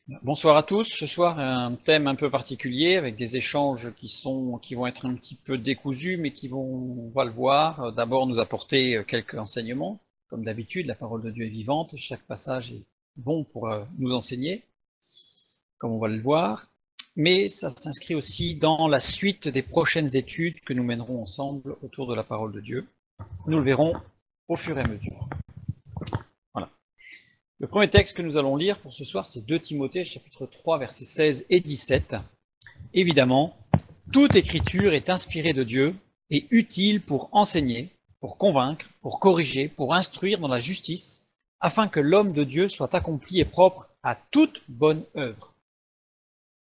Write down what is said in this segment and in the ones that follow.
Bonsoir à tous. Ce soir, un thème un peu particulier avec des échanges qui vont être un petit peu décousus, mais on va le voir, d'abord nous apporter quelques enseignements. Comme d'habitude, la parole de Dieu est vivante. Chaque passage est bon pour nous enseigner, comme on va le voir. Mais ça s'inscrit aussi dans la suite des prochaines études que nous mènerons ensemble autour de la parole de Dieu. Nous le verrons au fur et à mesure. Voilà. Le premier texte que nous allons lire pour ce soir, c'est 2 Timothée, chapitre 3, versets 16 et 17. Évidemment, toute écriture est inspirée de Dieu et utile pour enseigner, pour convaincre, pour corriger, pour instruire dans la justice, afin que l'homme de Dieu soit accompli et propre à toute bonne œuvre.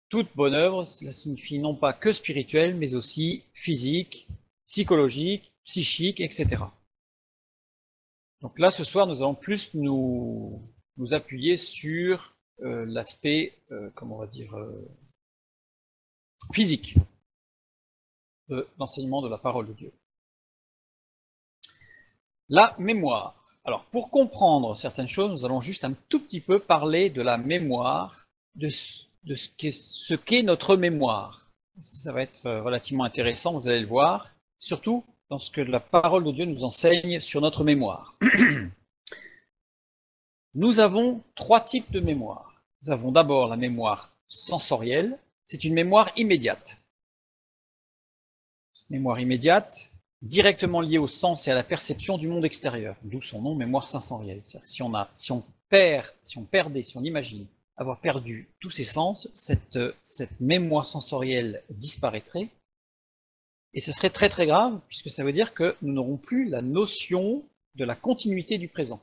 Toute bonne œuvre, cela signifie non pas que spirituelle, mais aussi physique, psychologique, psychique, etc. Donc là, ce soir, nous allons plus nous appuyer sur l'aspect, comment on va dire, physique de l'enseignement de la parole de Dieu. La mémoire. Alors, pour comprendre certaines choses, nous allons juste un tout petit peu parler de la mémoire, de ce qu'est notre mémoire. Ça va être relativement intéressant, vous allez le voir, surtout dans ce que la parole de Dieu nous enseigne sur notre mémoire. Nous avons 3 types de mémoire. Nous avons d'abord la mémoire sensorielle, c'est une mémoire immédiate. Mémoire immédiate, directement liée au sens et à la perception du monde extérieur, d'où son nom mémoire sensorielle. Si on imagine avoir perdu tous ses sens, cette mémoire sensorielle disparaîtrait, et ce serait très très grave, puisque ça veut dire que nous n'aurons plus la notion de la continuité du présent.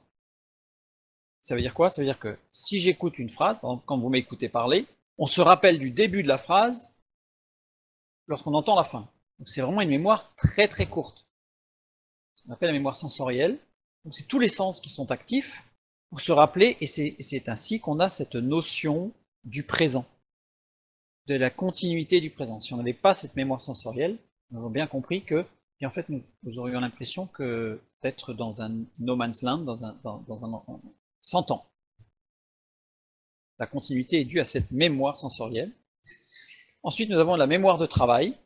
Ça veut dire quoi? Ça veut dire que si j'écoute une phrase, par exemple quand vous m'écoutez parler, on se rappelle du début de la phrase lorsqu'on entend la fin. Donc c'est vraiment une mémoire très très courte. On appelle la mémoire sensorielle. Donc c'est tous les sens qui sont actifs pour se rappeler, et c'est ainsi qu'on a cette notion du présent, de la continuité du présent. Si on n'avait pas cette mémoire sensorielle, nous avons bien compris que, et en fait, nous aurions l'impression que d'être dans un no man's land, dans un sans temps. La continuité est due à cette mémoire sensorielle. Ensuite, nous avons la mémoire de travail.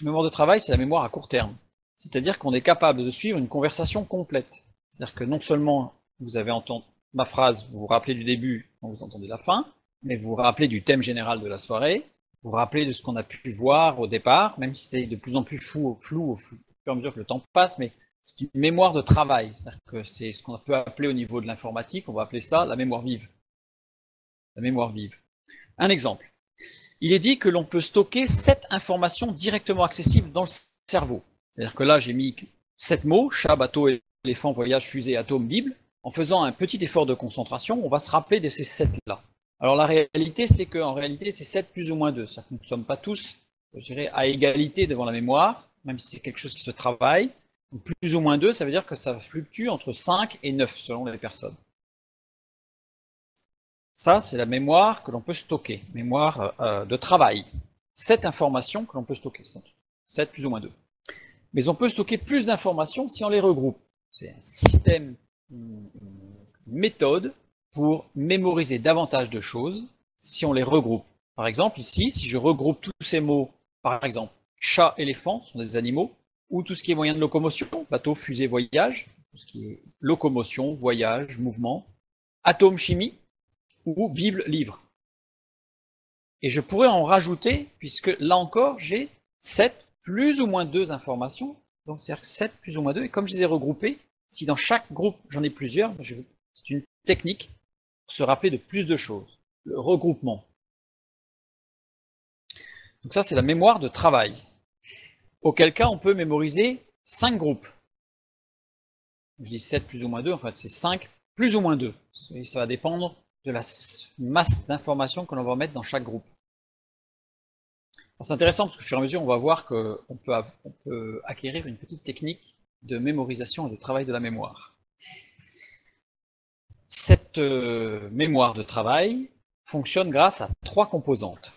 La mémoire de travail, c'est la mémoire à court terme. C'est-à-dire qu'on est capable de suivre une conversation complète. C'est-à-dire que non seulement vous avez entendu ma phrase, vous vous rappelez du début quand vous entendez la fin, mais vous vous rappelez du thème général de la soirée, vous vous rappelez de ce qu'on a pu voir au départ, même si c'est de plus en plus flou au fur et à mesure que le temps passe, mais c'est une mémoire de travail. C'est-à-dire que c'est ce qu'on peut appeler au niveau de l'informatique, on va appeler ça la mémoire vive. La mémoire vive. Un exemple. Il est dit que l'on peut stocker 7 informations directement accessibles dans le cerveau. C'est-à-dire que là, j'ai mis 7 mots, chat, bateau, éléphant, voyage, fusée, atome, Bible. En faisant un petit effort de concentration, on va se rappeler de ces 7-là. Alors la réalité, c'est qu'en réalité, c'est 7 plus ou moins 2. C'est-à-dire que nous ne sommes pas tous, je dirais, à égalité devant la mémoire, même si c'est quelque chose qui se travaille. Donc, plus ou moins 2, ça veut dire que ça fluctue entre 5 et 9 selon les personnes. Ça, c'est la mémoire que l'on peut stocker, mémoire de travail. 7 informations que l'on peut stocker, 7 plus ou moins 2. Mais on peut stocker plus d'informations si on les regroupe. C'est un système, une méthode pour mémoriser davantage de choses si on les regroupe. Par exemple, ici, si je regroupe tous ces mots, par exemple, chat, éléphant, ce sont des animaux, ou tout ce qui est moyen de locomotion, bateau, fusée, voyage, tout ce qui est locomotion, voyage, mouvement, atome, chimie, ou Bible, livre. Et je pourrais en rajouter, puisque là encore, j'ai 7 plus ou moins 2 informations, donc c'est-à-dire 7 plus ou moins 2, et comme je les ai regroupées, si dans chaque groupe j'en ai plusieurs, c'est une technique pour se rappeler de plus de choses, le regroupement. Donc ça, c'est la mémoire de travail. Auquel cas, on peut mémoriser 5 groupes. Je dis 7 plus ou moins 2, en fait, c'est 5 plus ou moins 2. Et ça va dépendre de la masse d'informations que l'on va mettre dans chaque groupe. C'est intéressant parce qu'au fur et à mesure, on va voir qu'on peut acquérir une petite technique de mémorisation et de travail de la mémoire. Cette mémoire de travail fonctionne grâce à 3 composantes.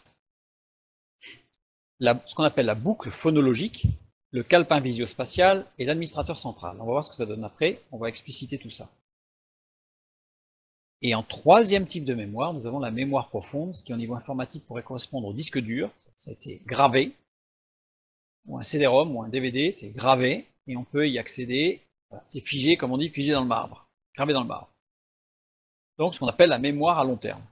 Ce qu'on appelle la boucle phonologique, le calepin visio-spatial et l'administrateur central. On va voir ce que ça donne après, on va expliciter tout ça. Et en troisième type de mémoire, nous avons la mémoire profonde, ce qui au niveau informatique pourrait correspondre au disque dur, ça a été gravé, ou un CD-ROM ou un DVD, c'est gravé, et on peut y accéder, voilà, c'est figé, comme on dit, figé dans le marbre, gravé dans le marbre. Donc ce qu'on appelle la mémoire à long terme.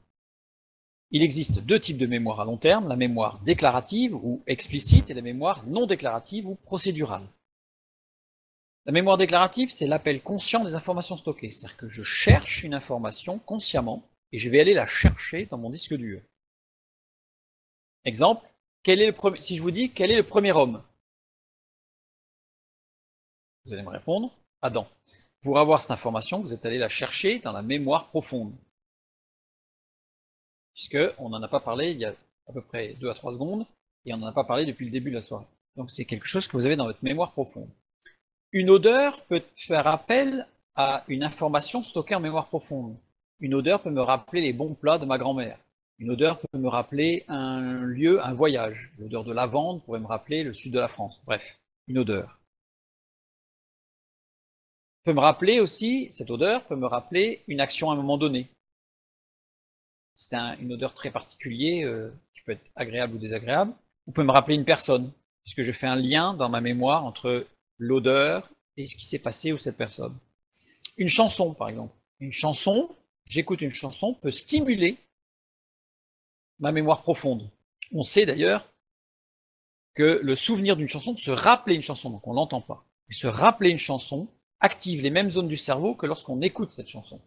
Il existe deux types de mémoire à long terme, la mémoire déclarative ou explicite et la mémoire non déclarative ou procédurale. La mémoire déclarative, c'est l'appel conscient des informations stockées, c'est-à-dire que je cherche une information consciemment et je vais aller la chercher dans mon disque dur. Exemple, si je vous dis quel est le premier homme, vous allez me répondre Adam. Pour avoir cette information, vous êtes allé la chercher dans la mémoire profonde. Puisqu'on n'en a pas parlé il y a à peu près 2 à 3 secondes, et on n'en a pas parlé depuis le début de la soirée. Donc c'est quelque chose que vous avez dans votre mémoire profonde. Une odeur peut faire appel à une information stockée en mémoire profonde. Une odeur peut me rappeler les bons plats de ma grand-mère. Une odeur peut me rappeler un lieu, un voyage. L'odeur de lavande pourrait me rappeler le sud de la France. Bref, une odeur. Peut me rappeler aussi, cette odeur peut me rappeler une action à un moment donné. C'est une odeur très particulière, qui peut être agréable ou désagréable, ou peut me rappeler une personne, puisque je fais un lien dans ma mémoire entre l'odeur et ce qui s'est passé ou cette personne. Une chanson, par exemple. Une chanson, j'écoute une chanson, peut stimuler ma mémoire profonde. On sait d'ailleurs que le souvenir d'une chanson, se rappeler une chanson, donc on l'entend pas, et se rappeler une chanson active les mêmes zones du cerveau que lorsqu'on écoute cette chanson.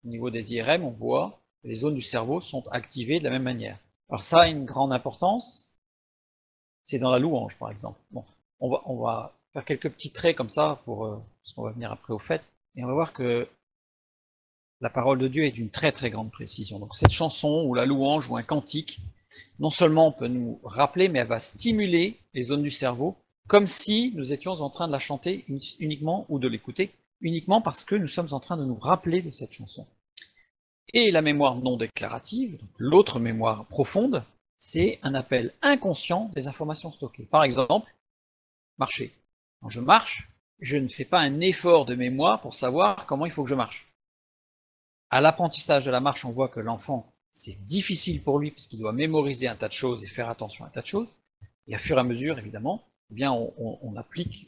Au niveau des IRM, on voit que les zones du cerveau sont activées de la même manière. Alors ça a une grande importance, c'est dans la louange par exemple. Bon, on va faire quelques petits traits comme ça, parce qu'on va venir après au fait, et on va voir que la parole de Dieu est d'une très très grande précision. Donc cette chanson, ou la louange, ou un cantique, non seulement peut nous rappeler, mais elle va stimuler les zones du cerveau, comme si nous étions en train de la chanter uniquement, ou de l'écouter, uniquement parce que nous sommes en train de nous rappeler de cette chanson. Et la mémoire non déclarative, l'autre mémoire profonde, c'est un appel inconscient des informations stockées. Par exemple, marcher. Quand je marche, je ne fais pas un effort de mémoire pour savoir comment il faut que je marche. À l'apprentissage de la marche, on voit que l'enfant, c'est difficile pour lui parce qu'il doit mémoriser un tas de choses et faire attention à un tas de choses. Et à fur et à mesure, évidemment, eh bien, on n'applique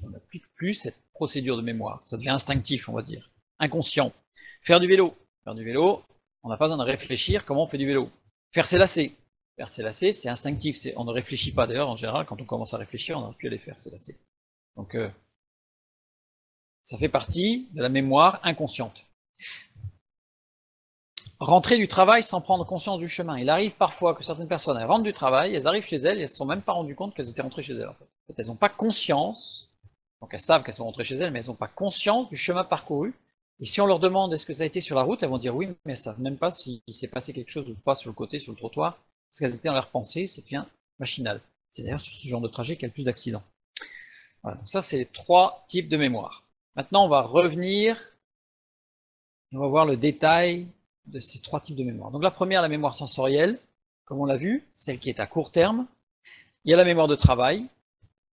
plus cette procédure de mémoire. Ça devient instinctif, on va dire. Inconscient. Faire du vélo, on n'a pas besoin de réfléchir comment on fait du vélo. Faire ses lacets. Faire ses lacets, c'est instinctif. On ne réfléchit pas. D'ailleurs, en général, quand on commence à réfléchir, on n'aurait plus à les faire, ses lacets. Donc, ça fait partie de la mémoire inconsciente. Rentrer du travail sans prendre conscience du chemin. Il arrive parfois que certaines personnes elles rentrent du travail, elles arrivent chez elles et elles ne se sont même pas rendues compte qu'elles étaient rentrées chez elles. En fait, elles n'ont pas conscience, donc elles savent qu'elles sont rentrées chez elles, mais elles n'ont pas conscience du chemin parcouru. Et si on leur demande est-ce que ça a été sur la route, elles vont dire oui, mais elles ne savent même pas s'il s'est passé quelque chose ou pas sur le côté, sur le trottoir, parce qu'elles étaient dans leur pensée, c'est bien machinal. C'est d'ailleurs sur ce genre de trajet qu'il y a le plus d'accidents. Voilà, donc ça c'est les 3 types de mémoire. Maintenant on va revenir, et on va voir le détail de ces 3 types de mémoire. Donc la première, la mémoire sensorielle, comme on l'a vu, celle qui est à court terme. Il y a la mémoire de travail,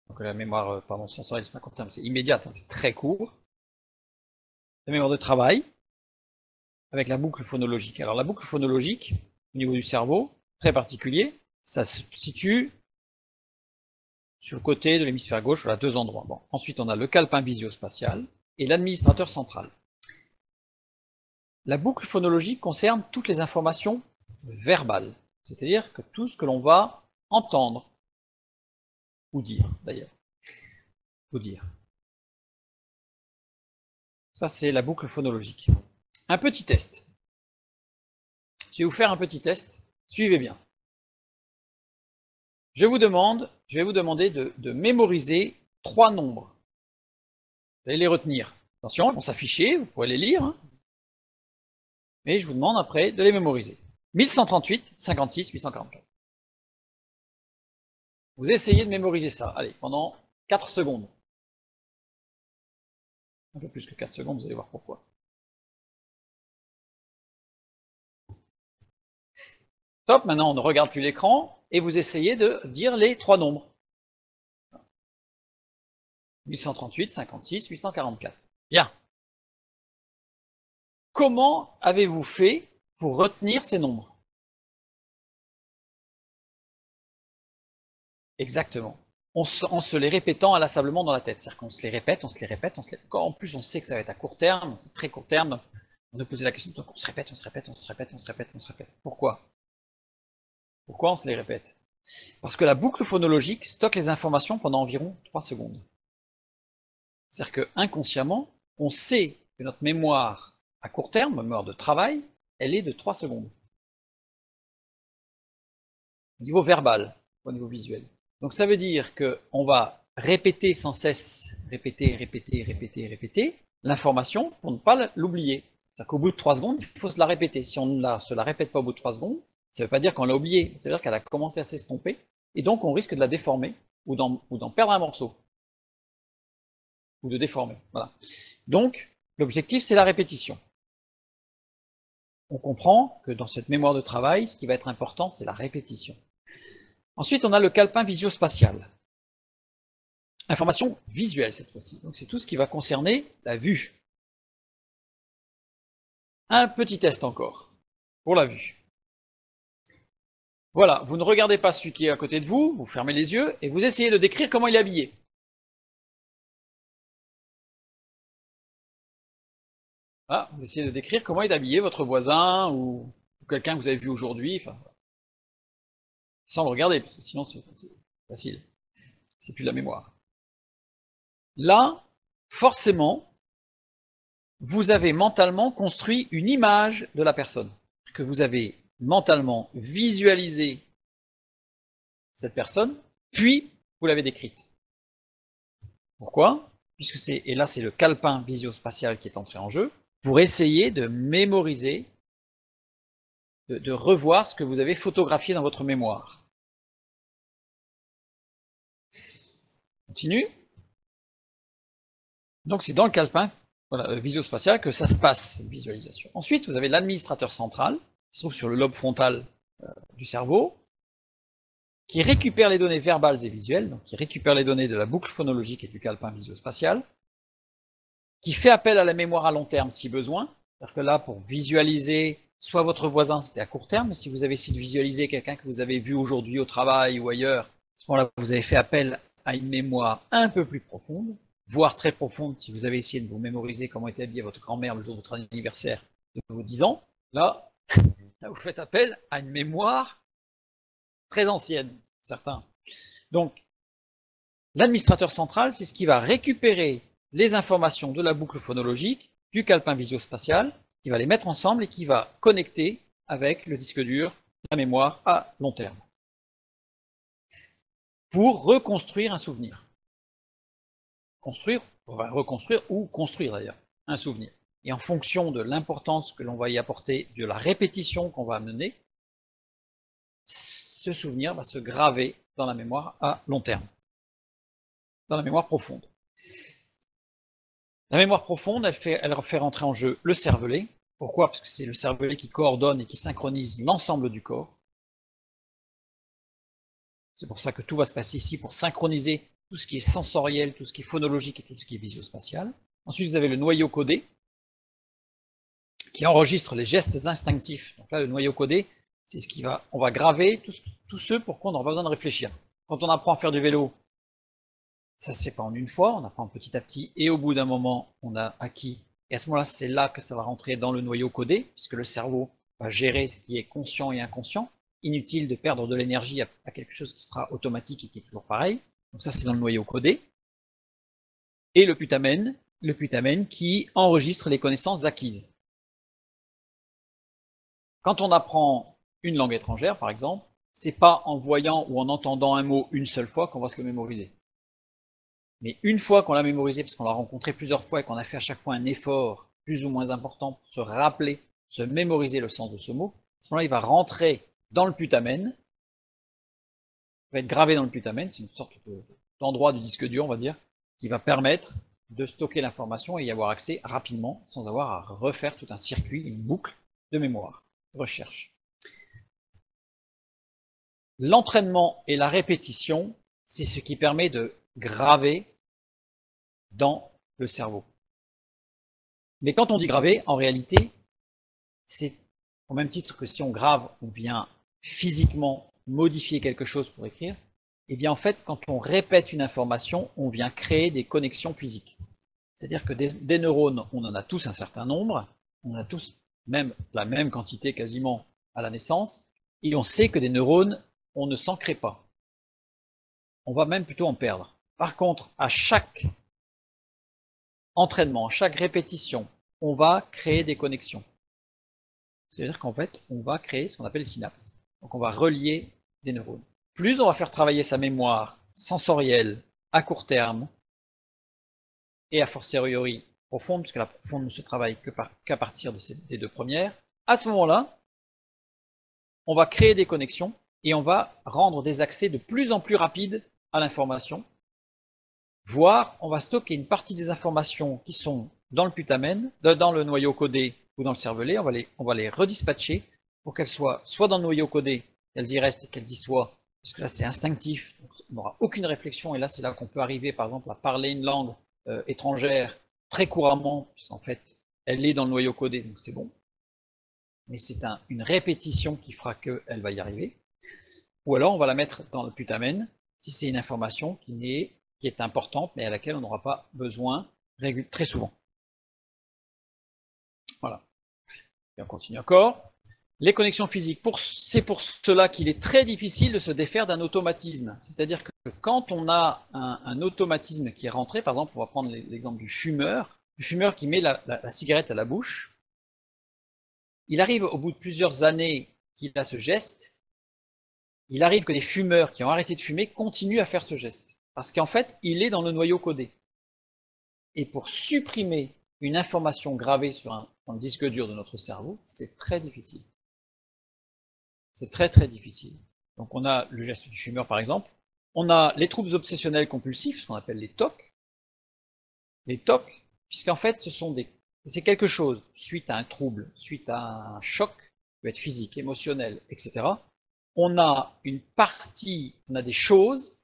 donc la mémoire sensorielle, c'est pas à court terme, c'est immédiate, hein, c'est très court. La mémoire de travail, avec la boucle phonologique. Alors la boucle phonologique, au niveau du cerveau, très particulier, ça se situe sur le côté de l'hémisphère gauche, voilà, 2 endroits. Bon. Ensuite, on a le calepin visio-spatial et l'administrateur central. La boucle phonologique concerne toutes les informations verbales, c'est-à-dire que tout ce que l'on va entendre, ou dire d'ailleurs, ou dire. Ça c'est la boucle phonologique. Un petit test. Je vais vous faire un petit test, suivez bien. Je vais vous demander de mémoriser 3 nombres. Vous allez les retenir. Attention, ils vont s'afficher, vous pourrez les lire, hein. Mais je vous demande après de les mémoriser. 1138, 56, 844. Vous essayez de mémoriser ça, allez, pendant 4 secondes. Un peu plus que 4 secondes, vous allez voir pourquoi. Top, maintenant on ne regarde plus l'écran, et vous essayez de dire les 3 nombres. 1138, 56, 844. Bien. comment avez-vous fait pour retenir ces nombres? Exactement. En se les répétant inlassablement dans la tête. C'est-à-dire qu'on se les répète, on se les répète, on se les répète. En plus, on sait que ça va être à court terme, c'est très court terme. On nous posait la question, donc on se répète, on se répète, on se répète, on se répète, on se répète. Pourquoi? Pourquoi on se les répète? Parce que la boucle phonologique stocke les informations pendant environ 3 secondes. C'est-à-dire que inconsciemment, on sait que notre mémoire à court terme, mémoire de travail, elle est de 3 secondes. Au niveau verbal, au niveau visuel. Donc ça veut dire qu'on va répéter sans cesse, répéter, répéter, répéter, répéter, l'information pour ne pas l'oublier. C'est-à-dire qu'au bout de 3 secondes, il faut se la répéter. Si on ne se la répète pas au bout de 3 secondes, ça ne veut pas dire qu'on l'a oubliée, ça veut dire qu'elle a commencé à s'estomper, et donc on risque de la déformer, ou d'en perdre un morceau, ou de déformer. Voilà. Donc, l'objectif, c'est la répétition. On comprend que dans cette mémoire de travail, ce qui va être important, c'est la répétition. Ensuite, on a le calepin visio-spatial. Information visuelle cette fois-ci. Donc c'est tout ce qui va concerner la vue. Un petit test encore pour la vue. Voilà, vous ne regardez pas celui qui est à côté de vous, vous fermez les yeux et vous essayez de décrire comment il est habillé. Voilà, vous essayez de décrire comment il est habillé, votre voisin ou quelqu'un que vous avez vu aujourd'hui. Enfin, sans le regarder, parce que sinon c'est facile. C'est plus de la mémoire. Là, forcément, vous avez mentalement construit une image de la personne, que vous avez mentalement visualisé cette personne, puis vous l'avez décrite. Pourquoi? Puisque et là c'est le calepin visio-spatial qui est entré en jeu, pour essayer de mémoriser, de revoir ce que vous avez photographié dans votre mémoire. Continue. Donc c'est dans le calepin visio-spatial que ça se passe, cette visualisation. Ensuite, vous avez l'administrateur central, qui se trouve sur le lobe frontal du cerveau, qui récupère les données verbales et visuelles, donc qui récupère les données de la boucle phonologique et du calepin visio-spatial, qui fait appel à la mémoire à long terme si besoin. C'est-à-dire que là, pour visualiser soit votre voisin, c'était à court terme, mais si vous avez essayé de visualiser quelqu'un que vous avez vu aujourd'hui au travail ou ailleurs, à ce moment-là, vous avez fait appel à une mémoire un peu plus profonde, voire très profonde, si vous avez essayé de vous mémoriser comment était habillée votre grand-mère le jour de votre anniversaire de vos 10 ans, là, vous faites appel à une mémoire très ancienne, certains. Donc, l'administrateur central, c'est ce qui va récupérer les informations de la boucle phonologique, du calepin visio-spatial, qui va les mettre ensemble et qui va connecter avec le disque dur, la mémoire à long terme, pour reconstruire un souvenir. Reconstruire ou construire d'ailleurs un souvenir. Et en fonction de l'importance que l'on va y apporter, de la répétition qu'on va mener, ce souvenir va se graver dans la mémoire à long terme, dans la mémoire profonde. La mémoire profonde, elle fait rentrer en jeu le cervelet. Pourquoi? Parce que c'est le cervelet qui coordonne et qui synchronise l'ensemble du corps. C'est pour ça que tout va se passer ici pour synchroniser tout ce qui est sensoriel, tout ce qui est phonologique et tout ce qui est visio-spatial. Ensuite, vous avez le noyau codé qui enregistre les gestes instinctifs. Donc là, le noyau codé, c'est ce qui va, on va graver tout ce pour qu'on n'aura pas besoin de réfléchir. Quand on apprend à faire du vélo, ça se fait pas en une fois, on apprend petit à petit, et au bout d'un moment, on a acquis. Et à ce moment-là, c'est là que ça va rentrer dans le noyau codé, puisque le cerveau va gérer ce qui est conscient et inconscient. Inutile de perdre de l'énergie à quelque chose qui sera automatique et qui est toujours pareil. Donc ça, c'est dans le noyau codé. Et le putamen qui enregistre les connaissances acquises. Quand on apprend une langue étrangère, par exemple, c'est pas en voyant ou en entendant un mot une seule fois qu'on va se le mémoriser. Mais une fois qu'on l'a mémorisé, parce qu'on l'a rencontré plusieurs fois et qu'on a fait à chaque fois un effort plus ou moins important pour se rappeler, se mémoriser le sens de ce mot, à ce moment-là, il va rentrer dans le putamen, il va être gravé dans le putamen, c'est une sorte d'endroit du disque dur, on va dire, qui va permettre de stocker l'information et y avoir accès rapidement, sans avoir à refaire tout un circuit, une boucle de mémoire, de recherche. L'entraînement et la répétition, c'est ce qui permet de graver dans le cerveau. Mais quand on dit graver, en réalité, c'est au même titre que si on grave, on vient physiquement modifier quelque chose pour écrire, et bien en fait, quand on répète une information, on vient créer des connexions physiques. C'est-à-dire que des neurones, on en a tous un certain nombre, on a tous même la même quantité quasiment à la naissance, et on sait que des neurones, on ne s'en crée pas. On va même plutôt en perdre. Par contre, à chaque entraînement, à chaque répétition, on va créer des connexions. C'est-à-dire qu'en fait, on va créer ce qu'on appelle les synapses. Donc on va relier des neurones. Plus on va faire travailler sa mémoire sensorielle à court terme, et a fortiori profonde, puisque la profonde ne se travaille qu'à partir des deux premières, à ce moment-là, on va créer des connexions et on va rendre des accès de plus en plus rapides à l'information, voire on va stocker une partie des informations qui sont dans le putamen, dans le noyau codé ou dans le cervelet, on va les redispatcher pour qu'elles soient soit dans le noyau codé, qu'elles y restent et qu'elles y soient, parce que là c'est instinctif, donc on n'aura aucune réflexion, et là c'est là qu'on peut arriver par exemple à parler une langue étrangère très couramment, puisqu'en fait elle est dans le noyau codé, donc c'est bon. Mais c'est une répétition qui fera qu'elle va y arriver. Ou alors on va la mettre dans le putamen, si c'est une information qui est importante, mais à laquelle on n'aura pas besoin très souvent. Voilà. Et on continue encore. Les connexions physiques, c'est pour cela qu'il est très difficile de se défaire d'un automatisme. C'est-à-dire que quand on a un automatisme qui est rentré, par exemple, on va prendre l'exemple du fumeur qui met la cigarette à la bouche, il arrive au bout de plusieurs années qu'il a ce geste, il arrive que des fumeurs qui ont arrêté de fumer continuent à faire ce geste. Parce qu'en fait, il est dans le noyau codé. Et pour supprimer une information gravée sur un disque dur de notre cerveau, c'est très difficile. C'est très très difficile. Donc on a le geste du fumeur par exemple, on a les troubles obsessionnels compulsifs, ce qu'on appelle les TOC. Les TOC, puisqu'en fait c'est quelque chose, suite à un trouble, suite à un choc, peut être physique, émotionnel, etc. On a des choses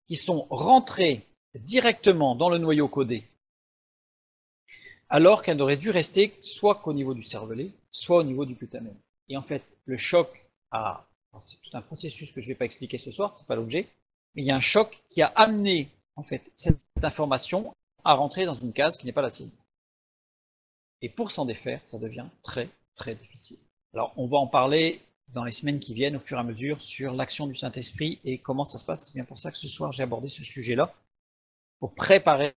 qui sont rentrées directement dans le noyau codé, alors qu'elles auraient dû rester soit qu'au niveau du cervelet, soit au niveau du putamen. Et en fait, le choc c'est tout un processus que je ne vais pas expliquer ce soir, c'est pas l'objet, mais il y a un choc qui a amené en fait cette information à rentrer dans une case qui n'est pas la sienne. Et pour s'en défaire, ça devient très très difficile. Alors on va en parler dans les semaines qui viennent au fur et à mesure sur l'action du Saint-Esprit et comment ça se passe. C'est bien pour ça que ce soir j'ai abordé ce sujet-là, pour préparer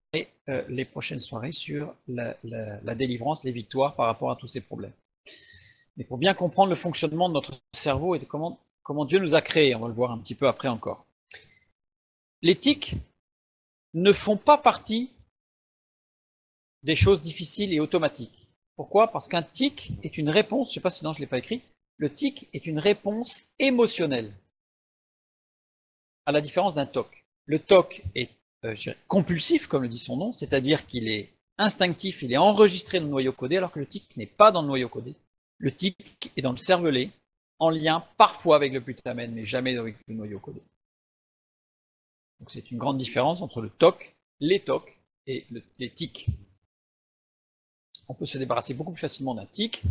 les prochaines soirées sur la délivrance, les victoires par rapport à tous ces problèmes. Mais pour bien comprendre le fonctionnement de notre cerveau et de comment Dieu nous a créés, on va le voir un petit peu après encore. Les tics ne font pas partie des choses difficiles et automatiques. Pourquoi? Parce qu'un tic est une réponse, je ne sais pas si non je ne l'ai pas écrit, le tic est une réponse émotionnelle, à la différence d'un TOC. Le TOC est compulsif, comme le dit son nom, c'est-à-dire qu'il est instinctif, il est enregistré dans le noyau codé, alors que le tic n'est pas dans le noyau codé. Le tic est dans le cervelet, en lien parfois avec le putamen, mais jamais avec le noyau codé. Donc c'est une grande différence entre le TOC, les TOC et les tics. On peut se débarrasser beaucoup plus facilement d'un tic,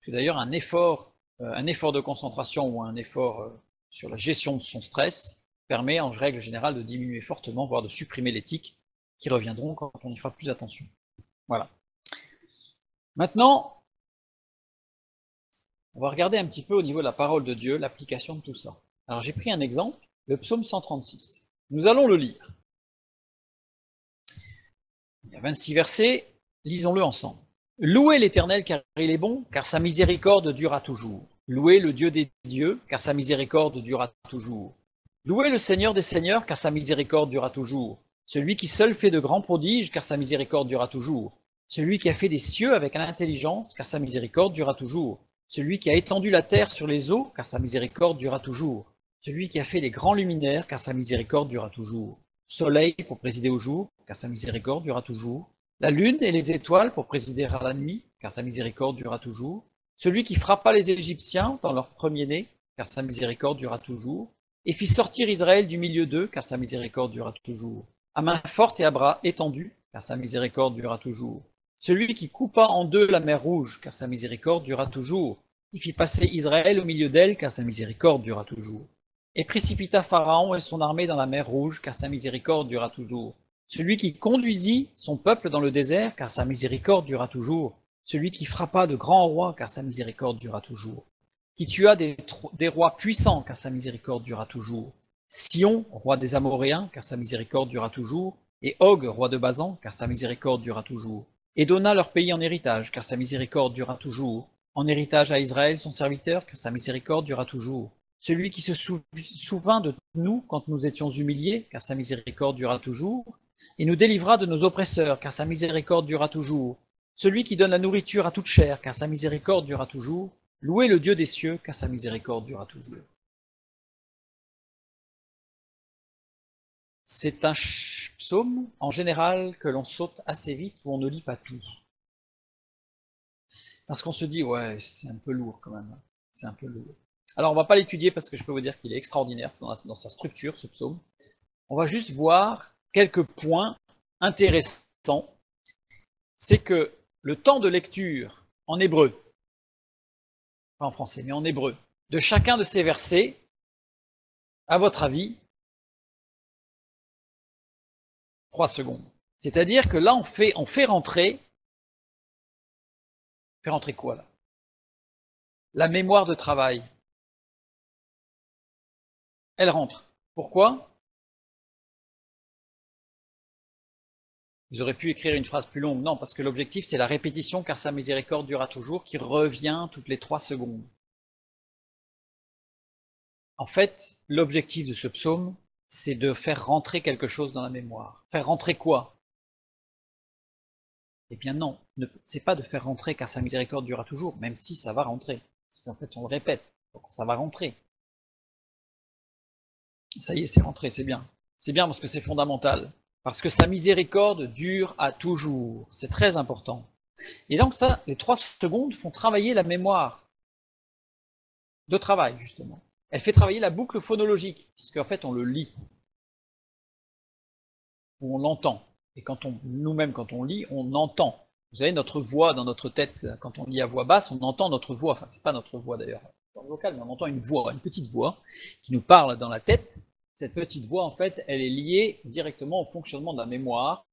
que d'ailleurs un effort de concentration ou un effort sur la gestion de son stress permet en règle générale de diminuer fortement, voire de supprimer les tics qui reviendront quand on y fera plus attention. Voilà. Maintenant, on va regarder un petit peu au niveau de la parole de Dieu, l'application de tout ça. Alors j'ai pris un exemple, le psaume 136. Nous allons le lire. Il y a 26 versets, lisons-le ensemble. Louez l'Éternel car il est bon, car sa miséricorde durera toujours. Louez le Dieu des dieux, car sa miséricorde durera toujours. Louez le Seigneur des seigneurs, car sa miséricorde durera toujours. Celui qui seul fait de grands prodiges, car sa miséricorde durera toujours. Celui qui a fait des cieux avec l'intelligence, car sa miséricorde durera toujours. Celui qui a étendu la terre sur les eaux, car sa miséricorde durera toujours. Celui qui a fait les grands luminaires, car sa miséricorde durera toujours. Soleil pour présider au jour, car sa miséricorde durera toujours. La lune et les étoiles pour présider à la nuit, car sa miséricorde durera toujours. Celui qui frappa les Égyptiens dans leur premier-né, car sa miséricorde durera toujours. Et fit sortir Israël du milieu d'eux, car sa miséricorde durera toujours. À main forte et à bras étendus, car sa miséricorde durera toujours. Celui qui coupa en deux la mer Rouge, car sa miséricorde dura toujours. Il fit passer Israël au milieu d'elle, car sa miséricorde dura toujours. Et précipita Pharaon et son armée dans la mer Rouge, car sa miséricorde dura toujours. Celui qui conduisit son peuple dans le désert, car sa miséricorde dura toujours. Celui qui frappa de grands rois, car sa miséricorde dura toujours. Qui tua des rois puissants, car sa miséricorde dura toujours. Sion, roi des Amoréens, car sa miséricorde dura toujours. Et Og, roi de Basan, car sa miséricorde dura toujours. Et donna leur pays en héritage, car sa miséricorde dura toujours. En héritage à Israël son serviteur, car sa miséricorde dura toujours. Celui qui se souvint de nous quand nous étions humiliés, car sa miséricorde dura toujours. Et nous délivra de nos oppresseurs, car sa miséricorde dura toujours. Celui qui donne la nourriture à toute chair, car sa miséricorde dura toujours. Louez le Dieu des cieux, car sa miséricorde dura toujours. C'est un psaume, en général, que l'on saute assez vite ou on ne lit pas tout. Parce qu'on se dit, ouais, c'est un peu lourd quand même. C'est un peu lourd. Alors, on va pas l'étudier parce que je peux vous dire qu'il est extraordinaire dans sa structure, ce psaume. On va juste voir quelques points intéressants. C'est que le temps de lecture en hébreu, pas en français, mais en hébreu, de chacun de ces versets, à votre avis, 3 secondes. C'est-à-dire que là, on fait rentrer quoi là? La mémoire de travail. Elle rentre. Pourquoi? Vous auriez pu écrire une phrase plus longue. Non, parce que l'objectif, c'est la répétition, car sa miséricorde durera toujours, qui revient toutes les 3 secondes. En fait, l'objectif de ce psaume, c'est de faire rentrer quelque chose dans la mémoire. Faire rentrer quoi? Eh bien non, c'est pas de faire rentrer car sa miséricorde durera toujours, même si ça va rentrer. Parce qu'en fait, on le répète, donc ça va rentrer. Ça y est, c'est rentré, c'est bien. C'est bien parce que c'est fondamental. Parce que sa miséricorde dure à toujours. C'est très important. Et donc ça, les 3 secondes font travailler la mémoire de travail, justement. Elle fait travailler la boucle phonologique, puisqu'en fait, on le lit. Ou on l'entend. Et nous-mêmes, quand on lit, on entend. Vous savez, notre voix dans notre tête, quand on lit à voix basse, on entend notre voix. Enfin, c'est pas notre voix d'ailleurs, dans le vocal, mais on entend une voix, une petite voix, qui nous parle dans la tête. Cette petite voix, en fait, elle est liée directement au fonctionnement de la mémoire,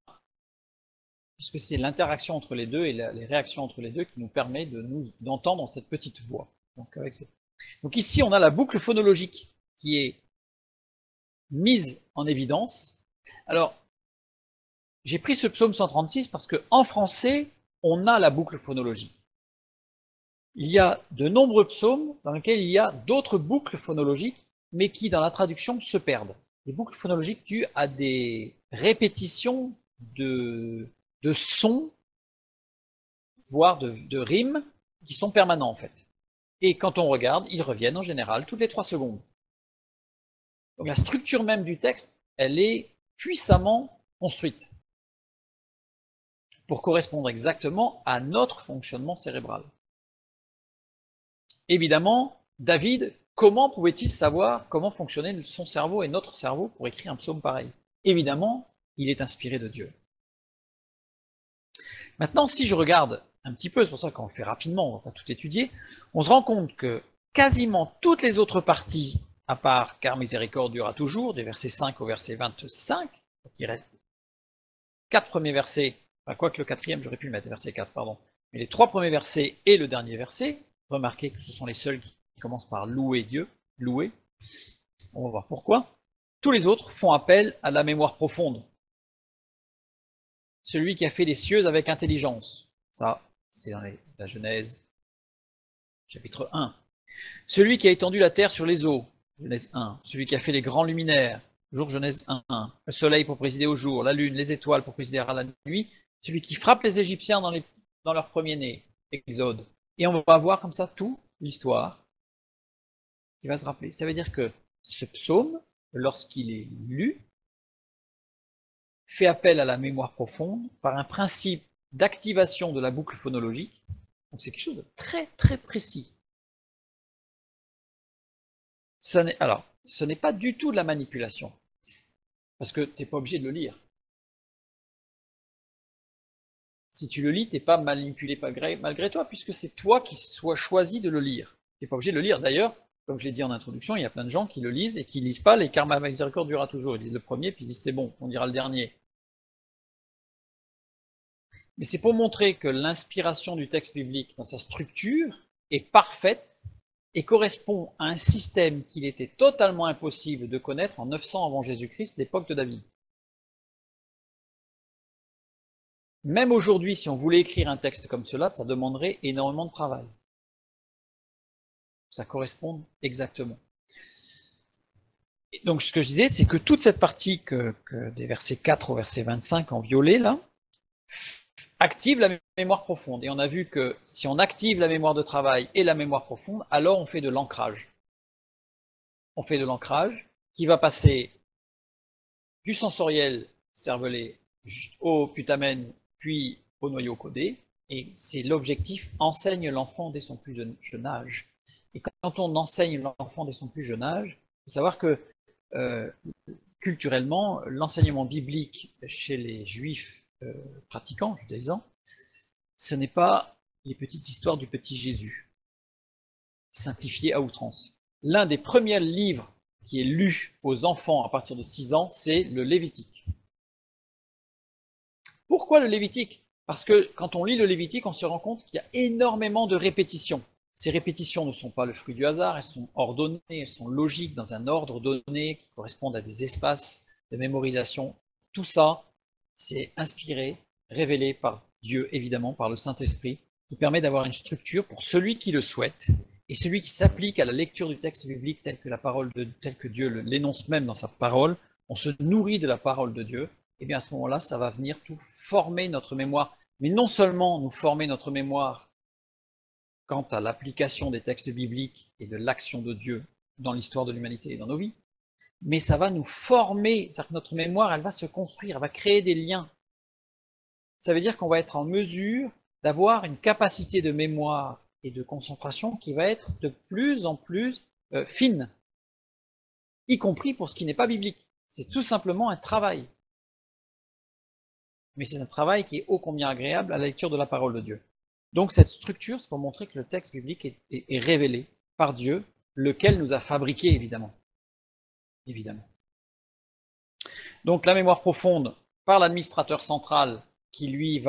puisque c'est l'interaction entre les deux et les réactions entre les deux qui nous permet d'entendre cette petite voix. Donc ici, on a la boucle phonologique qui est mise en évidence. Alors, j'ai pris ce psaume 136 parce qu'en français, on a la boucle phonologique. Il y a de nombreux psaumes dans lesquels il y a d'autres boucles phonologiques, mais qui, dans la traduction, se perdent. Les boucles phonologiques dues à des répétitions de sons, voire de rimes, qui sont permanents en fait. Et quand on regarde, ils reviennent en général toutes les 3 secondes. Donc la structure même du texte, elle est puissamment construite pour correspondre exactement à notre fonctionnement cérébral. Évidemment, David, comment pouvait-il savoir comment fonctionnait son cerveau et notre cerveau pour écrire un psaume pareil? Évidemment, il est inspiré de Dieu. Maintenant, si je regarde un petit peu, c'est pour ça qu'on le fait rapidement, on ne va pas tout étudier, on se rend compte que quasiment toutes les autres parties, à part car miséricorde durera toujours, des versets 5 au verset 25, il reste 4 premiers versets, enfin, quoique le 4e, j'aurais pu le mettre, verset 4, pardon, mais les 3 premiers versets et le dernier verset, remarquez que ce sont les seuls qui commencent par louer Dieu, louer, on va voir pourquoi. Tous les autres font appel à la mémoire profonde. Celui qui a fait les cieux avec intelligence. Ça, c'est dans la Genèse, chapitre 1. Celui qui a étendu la terre sur les eaux. Genèse 1. Celui qui a fait les grands luminaires. Jour Genèse 1. Le soleil pour présider au jour, la lune, les étoiles pour présider à la nuit. Celui qui frappe les Égyptiens dans leur premier-né. Exode. Et on va voir comme ça toute l'histoire qui va se rappeler. Ça veut dire que ce psaume, lorsqu'il est lu, fait appel à la mémoire profonde par un principe d'activation de la boucle phonologique. Donc c'est quelque chose de très très précis. Alors, ce n'est pas du tout de la manipulation, parce que tu n'es pas obligé de le lire. Si tu le lis, t'es pas manipulé malgré toi, puisque c'est toi qui sois choisi de le lire. Tu n'es pas obligé de le lire. D'ailleurs, comme je l'ai dit en introduction, il y a plein de gens qui le lisent et qui lisent pas les Car ma miséricorde durera toujours. Ils lisent le premier, puis ils disent c'est bon, on lira le dernier. Mais c'est pour montrer que l'inspiration du texte biblique dans sa structure est parfaite et correspond à un système qu'il était totalement impossible de connaître en 900 avant Jésus-Christ, l'époque de David. Même aujourd'hui, si on voulait écrire un texte comme cela, ça demanderait énormément de travail. Ça correspond exactement. Et donc ce que je disais, c'est que toute cette partie des versets 4 au verset 25 en violet, là, active la mémoire profonde. Et on a vu que si on active la mémoire de travail et la mémoire profonde, alors on fait de l'ancrage. On fait de l'ancrage qui va passer du sensoriel cervelé au putamen, puis au noyau codé. Et c'est l'objectif, enseigne l'enfant dès son plus jeune âge. Et quand on enseigne l'enfant dès son plus jeune âge, il faut savoir que culturellement, l'enseignement biblique chez les juifs pratiquants, judaïsants, ce n'est pas les petites histoires du petit Jésus, simplifiées à outrance. L'un des premiers livres qui est lu aux enfants à partir de 6 ans, c'est le Lévitique. Pourquoi le Lévitique? Parce que quand on lit le Lévitique, on se rend compte qu'il y a énormément de répétitions. Ces répétitions ne sont pas le fruit du hasard, elles sont ordonnées, elles sont logiques dans un ordre donné qui correspondent à des espaces de mémorisation. Tout ça, c'est inspiré, révélé par Dieu, évidemment, par le Saint-Esprit, qui permet d'avoir une structure pour celui qui le souhaite et celui qui s'applique à la lecture du texte biblique tel que Dieu l'énonce même dans sa parole. On se nourrit de la parole de Dieu. Et bien à ce moment-là, ça va venir tout former notre mémoire. Mais non seulement nous former notre mémoire quant à l'application des textes bibliques et de l'action de Dieu dans l'histoire de l'humanité et dans nos vies, mais ça va nous former, c'est-à-dire que notre mémoire, elle va se construire, elle va créer des liens. Ça veut dire qu'on va être en mesure d'avoir une capacité de mémoire et de concentration qui va être de plus en plus fine, y compris pour ce qui n'est pas biblique. C'est tout simplement un travail. Mais c'est un travail qui est ô combien agréable à la lecture de la parole de Dieu. Donc cette structure, c'est pour montrer que le texte biblique est révélé par Dieu, lequel nous a fabriqués, évidemment. Donc la mémoire profonde par l'administrateur central qui lui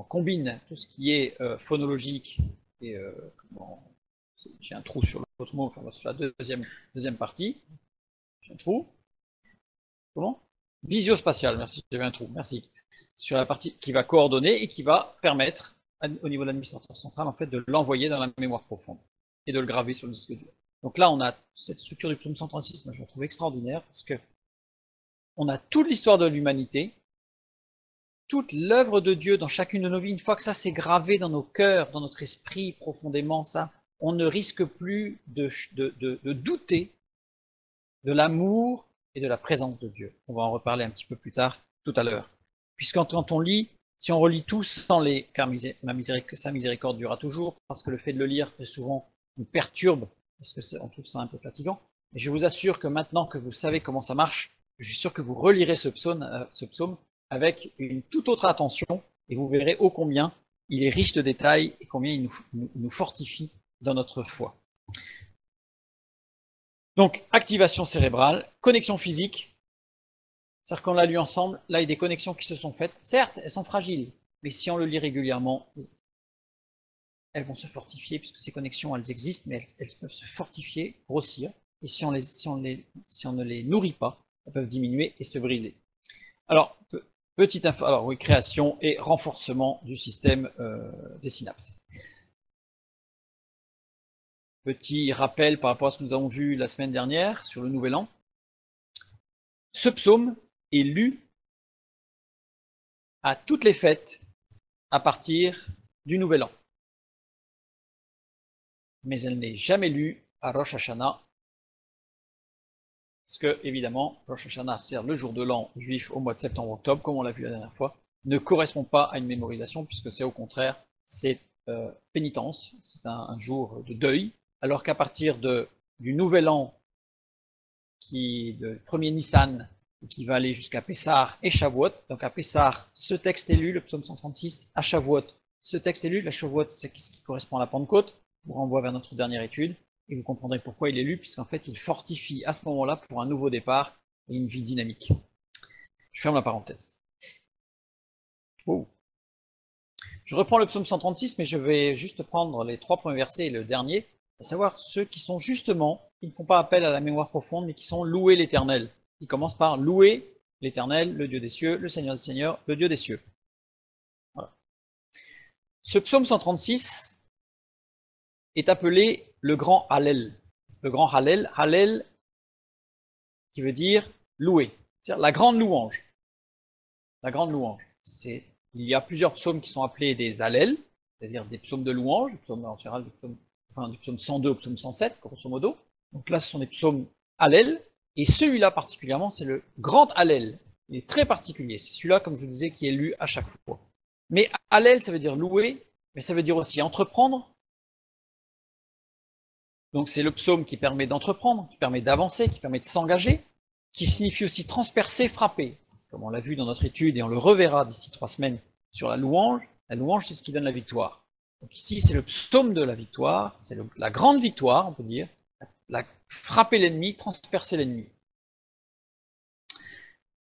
combine tout ce qui est phonologique et j'ai un trou sur l'autre mot, enfin, sur la deuxième partie. J'ai un trou. Comment? Visio-spatial, merci, j'avais un trou, merci. Sur la partie qui va coordonner et qui va permettre au niveau de l'administrateur central en fait de l'envoyer dans la mémoire profonde et de le graver sur le disque dur. Donc là, on a cette structure du psaume 136, moi je la trouve extraordinaire parce que on a toute l'histoire de l'humanité, toute l'œuvre de Dieu dans chacune de nos vies. Une fois que ça s'est gravé dans nos cœurs, dans notre esprit profondément, ça, on ne risque plus de douter de l'amour et de la présence de Dieu. On va en reparler un petit peu plus tard, tout à l'heure. Puisque quand on lit, si on relit tout sans les car sa miséricorde durera toujours, parce que le fait de le lire très souvent nous perturbe, parce qu'on trouve ça un peu fatigant. Mais je vous assure que maintenant que vous savez comment ça marche, je suis sûr que vous relirez ce psaume avec une toute autre attention, et vous verrez ô combien il est riche de détails et combien il nous fortifie dans notre foi. Donc, activation cérébrale, connexion physique, c'est-à-dire qu'on l'a lu ensemble, là il y a des connexions qui se sont faites, certes elles sont fragiles, mais si on le lit régulièrement, elles vont se fortifier, puisque ces connexions elles existent, mais elles peuvent se fortifier, grossir, et si on ne les nourrit pas, elles peuvent diminuer et se briser. Alors, petite info, alors oui, création et renforcement du système des synapses. Petit rappel par rapport à ce que nous avons vu la semaine dernière sur le Nouvel An. Ce psaume est lu à toutes les fêtes à partir du Nouvel An. Mais elle n'est jamais lue à Rosh Hashanah. Parce que, évidemment, Rosh Hashanah, c'est-à-dire le jour de l'an juif au mois de septembre-octobre, comme on l'a vu la dernière fois, ne correspond pas à une mémorisation, puisque c'est au contraire, c'est pénitence, c'est un jour de deuil, alors qu'à partir du Nouvel An, le premier Nissan, qui va aller jusqu'à Pessah et Shavuot. Donc à Pessah, ce texte est lu, le psaume 136. À Shavuot, ce texte est lu. La Shavuot, c'est ce qui correspond à la Pentecôte. Je vous renvoie vers notre dernière étude et vous comprendrez pourquoi il est lu, puisqu'en fait, il fortifie à ce moment-là pour un nouveau départ et une vie dynamique. Je ferme la parenthèse. Oh. Je reprends le psaume 136, mais je vais juste prendre les 3 premiers versets et le dernier, à savoir ceux qui sont justement, qui ne font pas appel à la mémoire profonde, mais qui sont loués l'Éternel. Ils commencent par louer l'Éternel, le Dieu des cieux, le Seigneur des seigneurs, le Dieu des cieux. Voilà. Ce psaume 136 est appelé le grand Hallel. Le grand Hallel, Hallel qui veut dire louer, c'est-à-dire la grande louange. La grande louange. Il y a plusieurs psaumes qui sont appelés des Hallel, c'est-à-dire des psaumes de louange, psaumes en général du psaume 102 au psaume 107, grosso modo. Donc là, ce sont des psaumes Hallel, et celui-là particulièrement, c'est le grand Hallel. Il est très particulier. C'est celui-là, comme je vous disais, qui est lu à chaque fois. Mais Hallel, ça veut dire louer, mais ça veut dire aussi entreprendre. Donc c'est le psaume qui permet d'entreprendre, qui permet d'avancer, qui permet de s'engager, qui signifie aussi transpercer, frapper. Comme on l'a vu dans notre étude, et on le reverra d'ici 3 semaines sur la louange c'est ce qui donne la victoire. Donc ici c'est le psaume de la victoire, c'est la grande victoire, on peut dire, frapper l'ennemi, transpercer l'ennemi.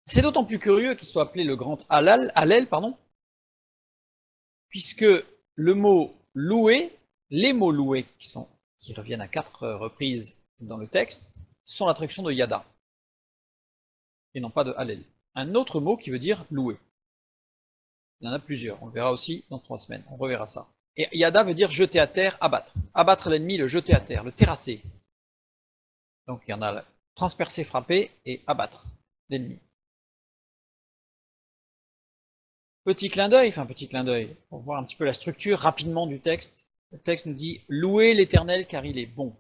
C'est d'autant plus curieux qu'il soit appelé le grand Hallel, puisque le mot louer, les mots louer qui reviennent à 4 reprises dans le texte, sont la traduction de yada, et non pas de Hallel. Un autre mot qui veut dire louer. Il y en a plusieurs, on le verra aussi dans 3 semaines, on reverra ça. Et yada veut dire jeter à terre, abattre. Abattre l'ennemi, le jeter à terre, le terrasser. Donc il y en a transpercer, frapper et abattre l'ennemi. Petit clin d'œil, pour voir un petit peu la structure rapidement du texte. Le texte nous dit « Louez l'Éternel car il est bon ».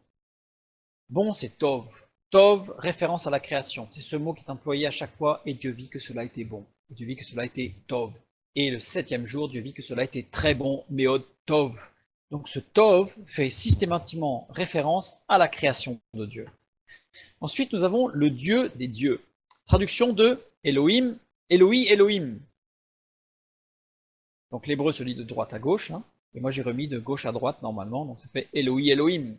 Bon, c'est Tov. Tov, référence à la création. C'est ce mot qui est employé à chaque fois, et Dieu vit que cela était bon. Et Dieu vit que cela était Tov. Et le 7e jour, Dieu vit que cela était très bon, Meod Tov. Donc ce Tov fait systématiquement référence à la création de Dieu. Ensuite, nous avons le Dieu des dieux. Traduction de Elohim, Eloi, Elohim. Donc l'hébreu se lit de droite à gauche, hein, et moi j'ai remis de gauche à droite normalement, donc ça fait Eloi, Elohim.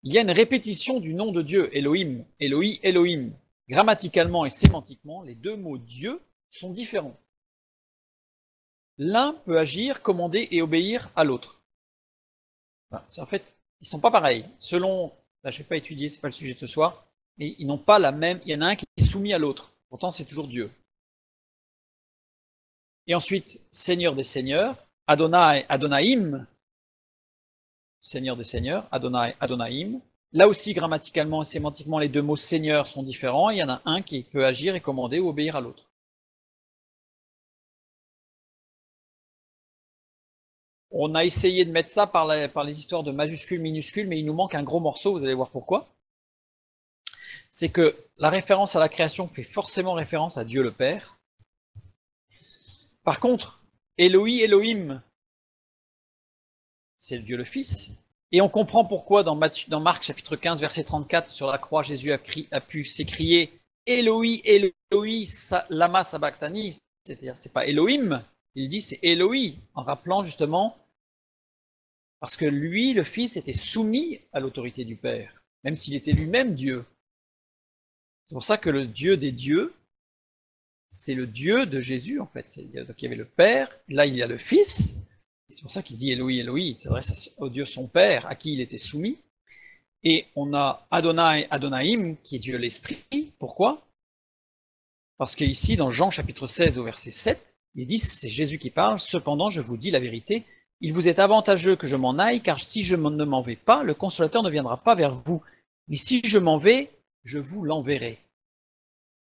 Il y a une répétition du nom de Dieu, Elohim, Eloi, Elohim. Grammaticalement et sémantiquement, les deux mots Dieu sont différents. L'un peut agir, commander et obéir à l'autre. Enfin, en fait, ils ne sont pas pareils. Selon, là je ne vais pas étudier, c'est pas le sujet de ce soir, mais ils n'ont pas la même, il y en a un qui est soumis à l'autre. Pourtant c'est toujours Dieu. Et ensuite, Seigneur des seigneurs, Adonai, Adonaïm, Seigneur des seigneurs, Adonai, Adonaïm. Là aussi, grammaticalement et sémantiquement, les deux mots Seigneur sont différents. Il y en a un qui peut agir et commander ou obéir à l'autre. On a essayé de mettre ça par les histoires de majuscules, minuscules, mais il nous manque un gros morceau, vous allez voir pourquoi. C'est que la référence à la création fait forcément référence à Dieu le Père. Par contre, Eloi, Elohim, c'est Dieu le Fils. Et on comprend pourquoi dans Marc chapitre 15, verset 34, sur la croix, Jésus a pu s'écrier Eloi, Eloi, lama sabachthani, c'est-à-dire c'est pas Elohim, il dit c'est Eloi, en rappelant justement, parce que lui, le Fils, était soumis à l'autorité du Père, même s'il était lui-même Dieu. C'est pour ça que le Dieu des dieux, c'est le Dieu de Jésus en fait. Donc il y avait le Père, là il y a le Fils, c'est pour ça qu'il dit Eloi, Eloi, c'est vrai, au Dieu son Père, à qui il était soumis. Et on a Adonai, Adonaïm, qui est Dieu l'Esprit. Pourquoi? Parce qu'ici, dans Jean chapitre 16 au verset 7, il dit, c'est Jésus qui parle, cependant je vous dis la vérité, il vous est avantageux que je m'en aille, car si je ne m'en vais pas, le consolateur ne viendra pas vers vous. Mais si je m'en vais, je vous l'enverrai.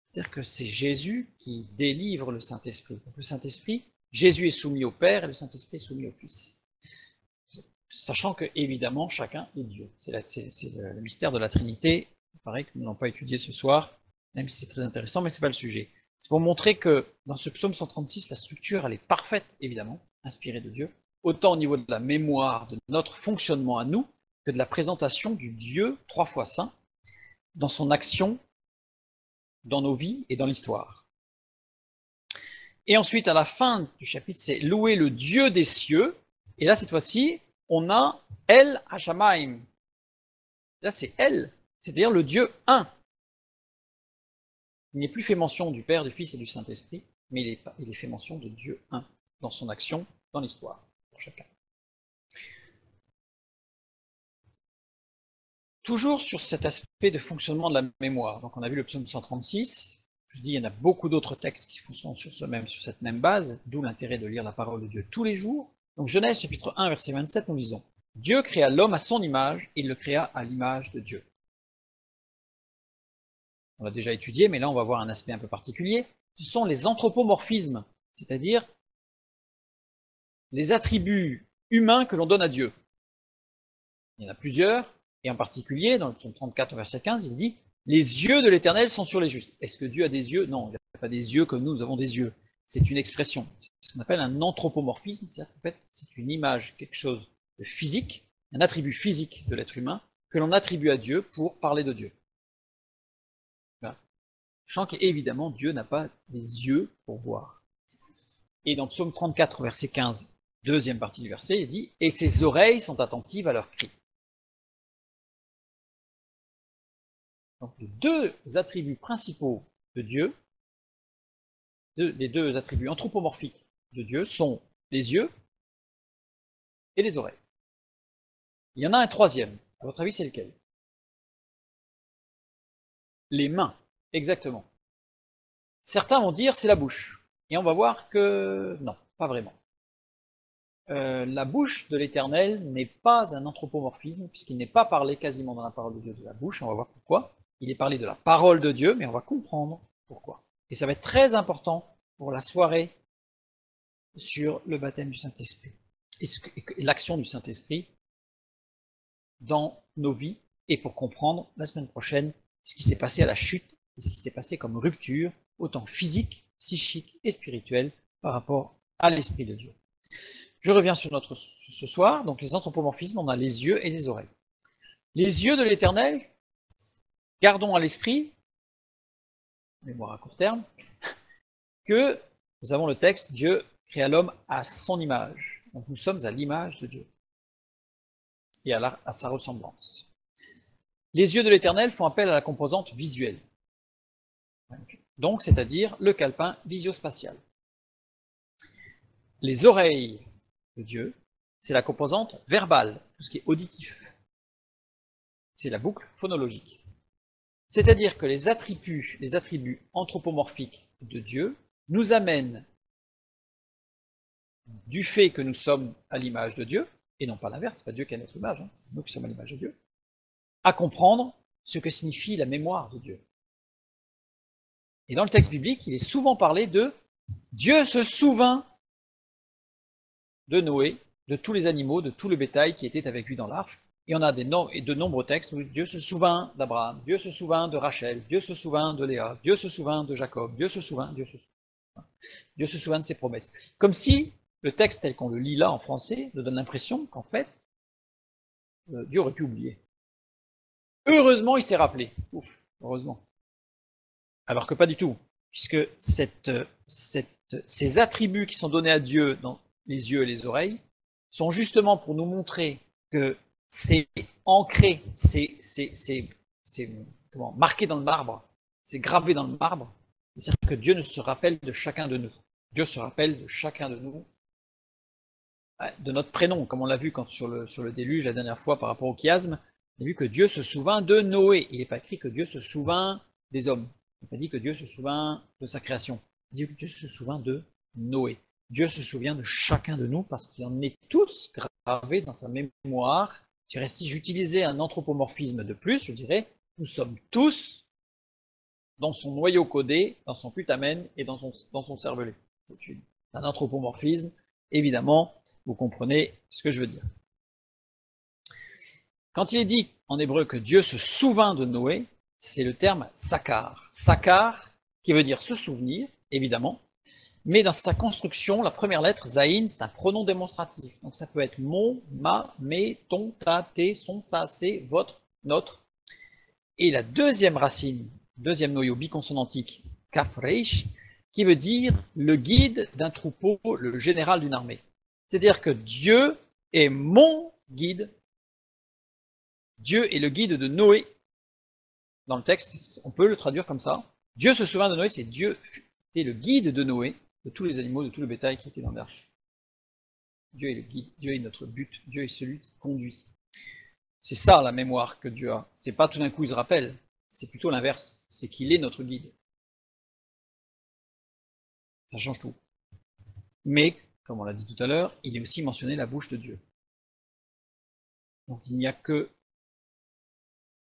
C'est-à-dire que c'est Jésus qui délivre le Saint-Esprit. Donc le Saint-Esprit, Jésus est soumis au Père et le Saint-Esprit est soumis au Fils. Sachant que, évidemment, chacun est Dieu. C'est le mystère de la Trinité. Il paraît que nous n'avons pas étudié ce soir, même si c'est très intéressant, mais ce n'est pas le sujet. C'est pour montrer que dans ce psaume 136, la structure, elle est parfaite, évidemment, inspirée de Dieu, autant au niveau de la mémoire, de notre fonctionnement à nous, que de la présentation du Dieu 3 fois saint, dans son action dans nos vies et dans l'histoire. Et ensuite, à la fin du chapitre, c'est louer le Dieu des cieux. Et là, cette fois-ci, on a El Hashamaim. Là, c'est El, c'est-à-dire le Dieu un. Il n'est plus fait mention du Père, du Fils et du Saint-Esprit, mais il est fait mention de Dieu un dans son action, dans l'histoire, pour chacun. Toujours sur cet aspect de fonctionnement de la mémoire. Donc on a vu le psaume 136. Je dis, il y en a beaucoup d'autres textes qui sont sur cette même base, d'où l'intérêt de lire la parole de Dieu tous les jours. Donc Genèse chapitre 1, verset 27, nous lisons: Dieu créa l'homme à son image, il le créa à l'image de Dieu. On l'a déjà étudié, mais là on va voir un aspect un peu particulier. Ce sont les anthropomorphismes, c'est-à-dire les attributs humains que l'on donne à Dieu. Il y en a plusieurs, et en particulier, dans le psaume 34, verset 15, il dit: les yeux de l'Éternel sont sur les justes. Est-ce que Dieu a des yeux? Non, il n'a pas des yeux comme nous avons des yeux. C'est une expression. C'est ce qu'on appelle un anthropomorphisme, c'est-à-dire qu'en fait, c'est une image, quelque chose de physique, un attribut physique de l'être humain, que l'on attribue à Dieu pour parler de Dieu. Voilà. Sachant qu'évidemment, Dieu n'a pas des yeux pour voir. Et dans psaume 34, verset 15, deuxième partie du verset, il dit: et ses oreilles sont attentives à leurs cris. Donc les deux attributs principaux de Dieu, les deux attributs anthropomorphiques de Dieu sont les yeux et les oreilles. Il y en a un troisième. À votre avis, c'est lequel? Les mains, exactement. Certains vont dire c'est la bouche. Et on va voir que non, pas vraiment. La bouche de l'Éternel n'est pas un anthropomorphisme, puisqu'il n'est pas parlé quasiment dans la parole de Dieu de la bouche. On va voir pourquoi. Il est parlé de la parole de Dieu, mais on va comprendre pourquoi. Et ça va être très important pour la soirée sur le baptême du Saint-Esprit et l'action du Saint-Esprit dans nos vies, et pour comprendre la semaine prochaine ce qui s'est passé à la chute et ce qui s'est passé comme rupture, autant physique, psychique et spirituelle par rapport à l'Esprit de Dieu. Je reviens sur ce soir. Donc les anthropomorphismes, on a les yeux et les oreilles. Les yeux de l'Éternel, gardons à l'esprit, mémoire à court terme, que nous avons le texte: Dieu créa l'homme à son image. Donc nous sommes à l'image de Dieu et à sa ressemblance. Les yeux de l'Éternel font appel à la composante visuelle. Donc, c'est-à-dire le calepin visio-spatial. Les oreilles de Dieu, c'est la composante verbale, tout ce qui est auditif. C'est la boucle phonologique. C'est-à-dire que les attributs anthropomorphiques de Dieu nous amènent, du fait que nous sommes à l'image de Dieu, et non pas l'inverse, c'est pas Dieu qui a notre image, hein, c'est nous qui sommes à l'image de Dieu, à comprendre ce que signifie la mémoire de Dieu. Et dans le texte biblique, il est souvent parlé de Dieu se souvint de Noé, de tous les animaux, de tout le bétail qui était avec lui dans l'arche. Et on a de nombreux textes où Dieu se souvint d'Abraham, Dieu se souvint de Rachel, Dieu se souvint de Léa, Dieu se souvint de Jacob, Dieu se souvint de ses promesses. Comme si le texte tel qu'on le lit là en français nous donne l'impression qu'en fait, Dieu aurait pu oublier. Heureusement, il s'est rappelé. Ouf, heureusement. Alors que pas du tout, puisque ces attributs qui sont donnés à Dieu dans les yeux et les oreilles sont justement pour nous montrer que c'est ancré, c'est marqué dans le marbre, c'est gravé dans le marbre. C'est-à-dire que Dieu se rappelle de chacun de nous. Dieu se rappelle de chacun de nous, de notre prénom, comme on l'a vu sur le déluge la dernière fois par rapport au chiasme. On a vu que Dieu se souvint de Noé. Il n'est pas écrit que Dieu se souvint des hommes. Il n'est pas dit que Dieu se souvint de sa création. Il dit que Dieu se souvint de Noé. Dieu se souvient de chacun de nous parce qu'il en est tous gravés dans sa mémoire. Je dirais, si j'utilisais un anthropomorphisme de plus, je dirais, nous sommes tous dans son noyau codé, dans son putamen et dans son cervelet. C'est un anthropomorphisme, évidemment, vous comprenez ce que je veux dire. Quand il est dit en hébreu que Dieu se souvint de Noé, c'est le terme sakar. Sakar, qui veut dire se souvenir, évidemment, mais dans sa construction, la première lettre, zaïn, c'est un pronom démonstratif. Donc ça peut être mon, ma, mes, ton, ta, tes, son, ça, c'est, votre, notre. Et la deuxième racine deuxième noyau biconsonantique Kaf Reish, qui veut dire le guide d'un troupeau, le général d'une armée. C'est-à-dire que Dieu est mon guide. Dieu est le guide de Noé. Dans le texte, on peut le traduire comme ça. Dieu se souvient de Noé, c'est Dieu est le guide de Noé, de tous les animaux, de tout le bétail qui était dans l'arche. Dieu est le guide, Dieu est notre but, Dieu est celui qui conduit. C'est ça la mémoire que Dieu a. C'est pas tout d'un coup il se rappelle, c'est plutôt l'inverse, c'est qu'il est notre guide. Ça change tout. Mais, comme on l'a dit tout à l'heure, il est aussi mentionné la bouche de Dieu. Donc il n'y a que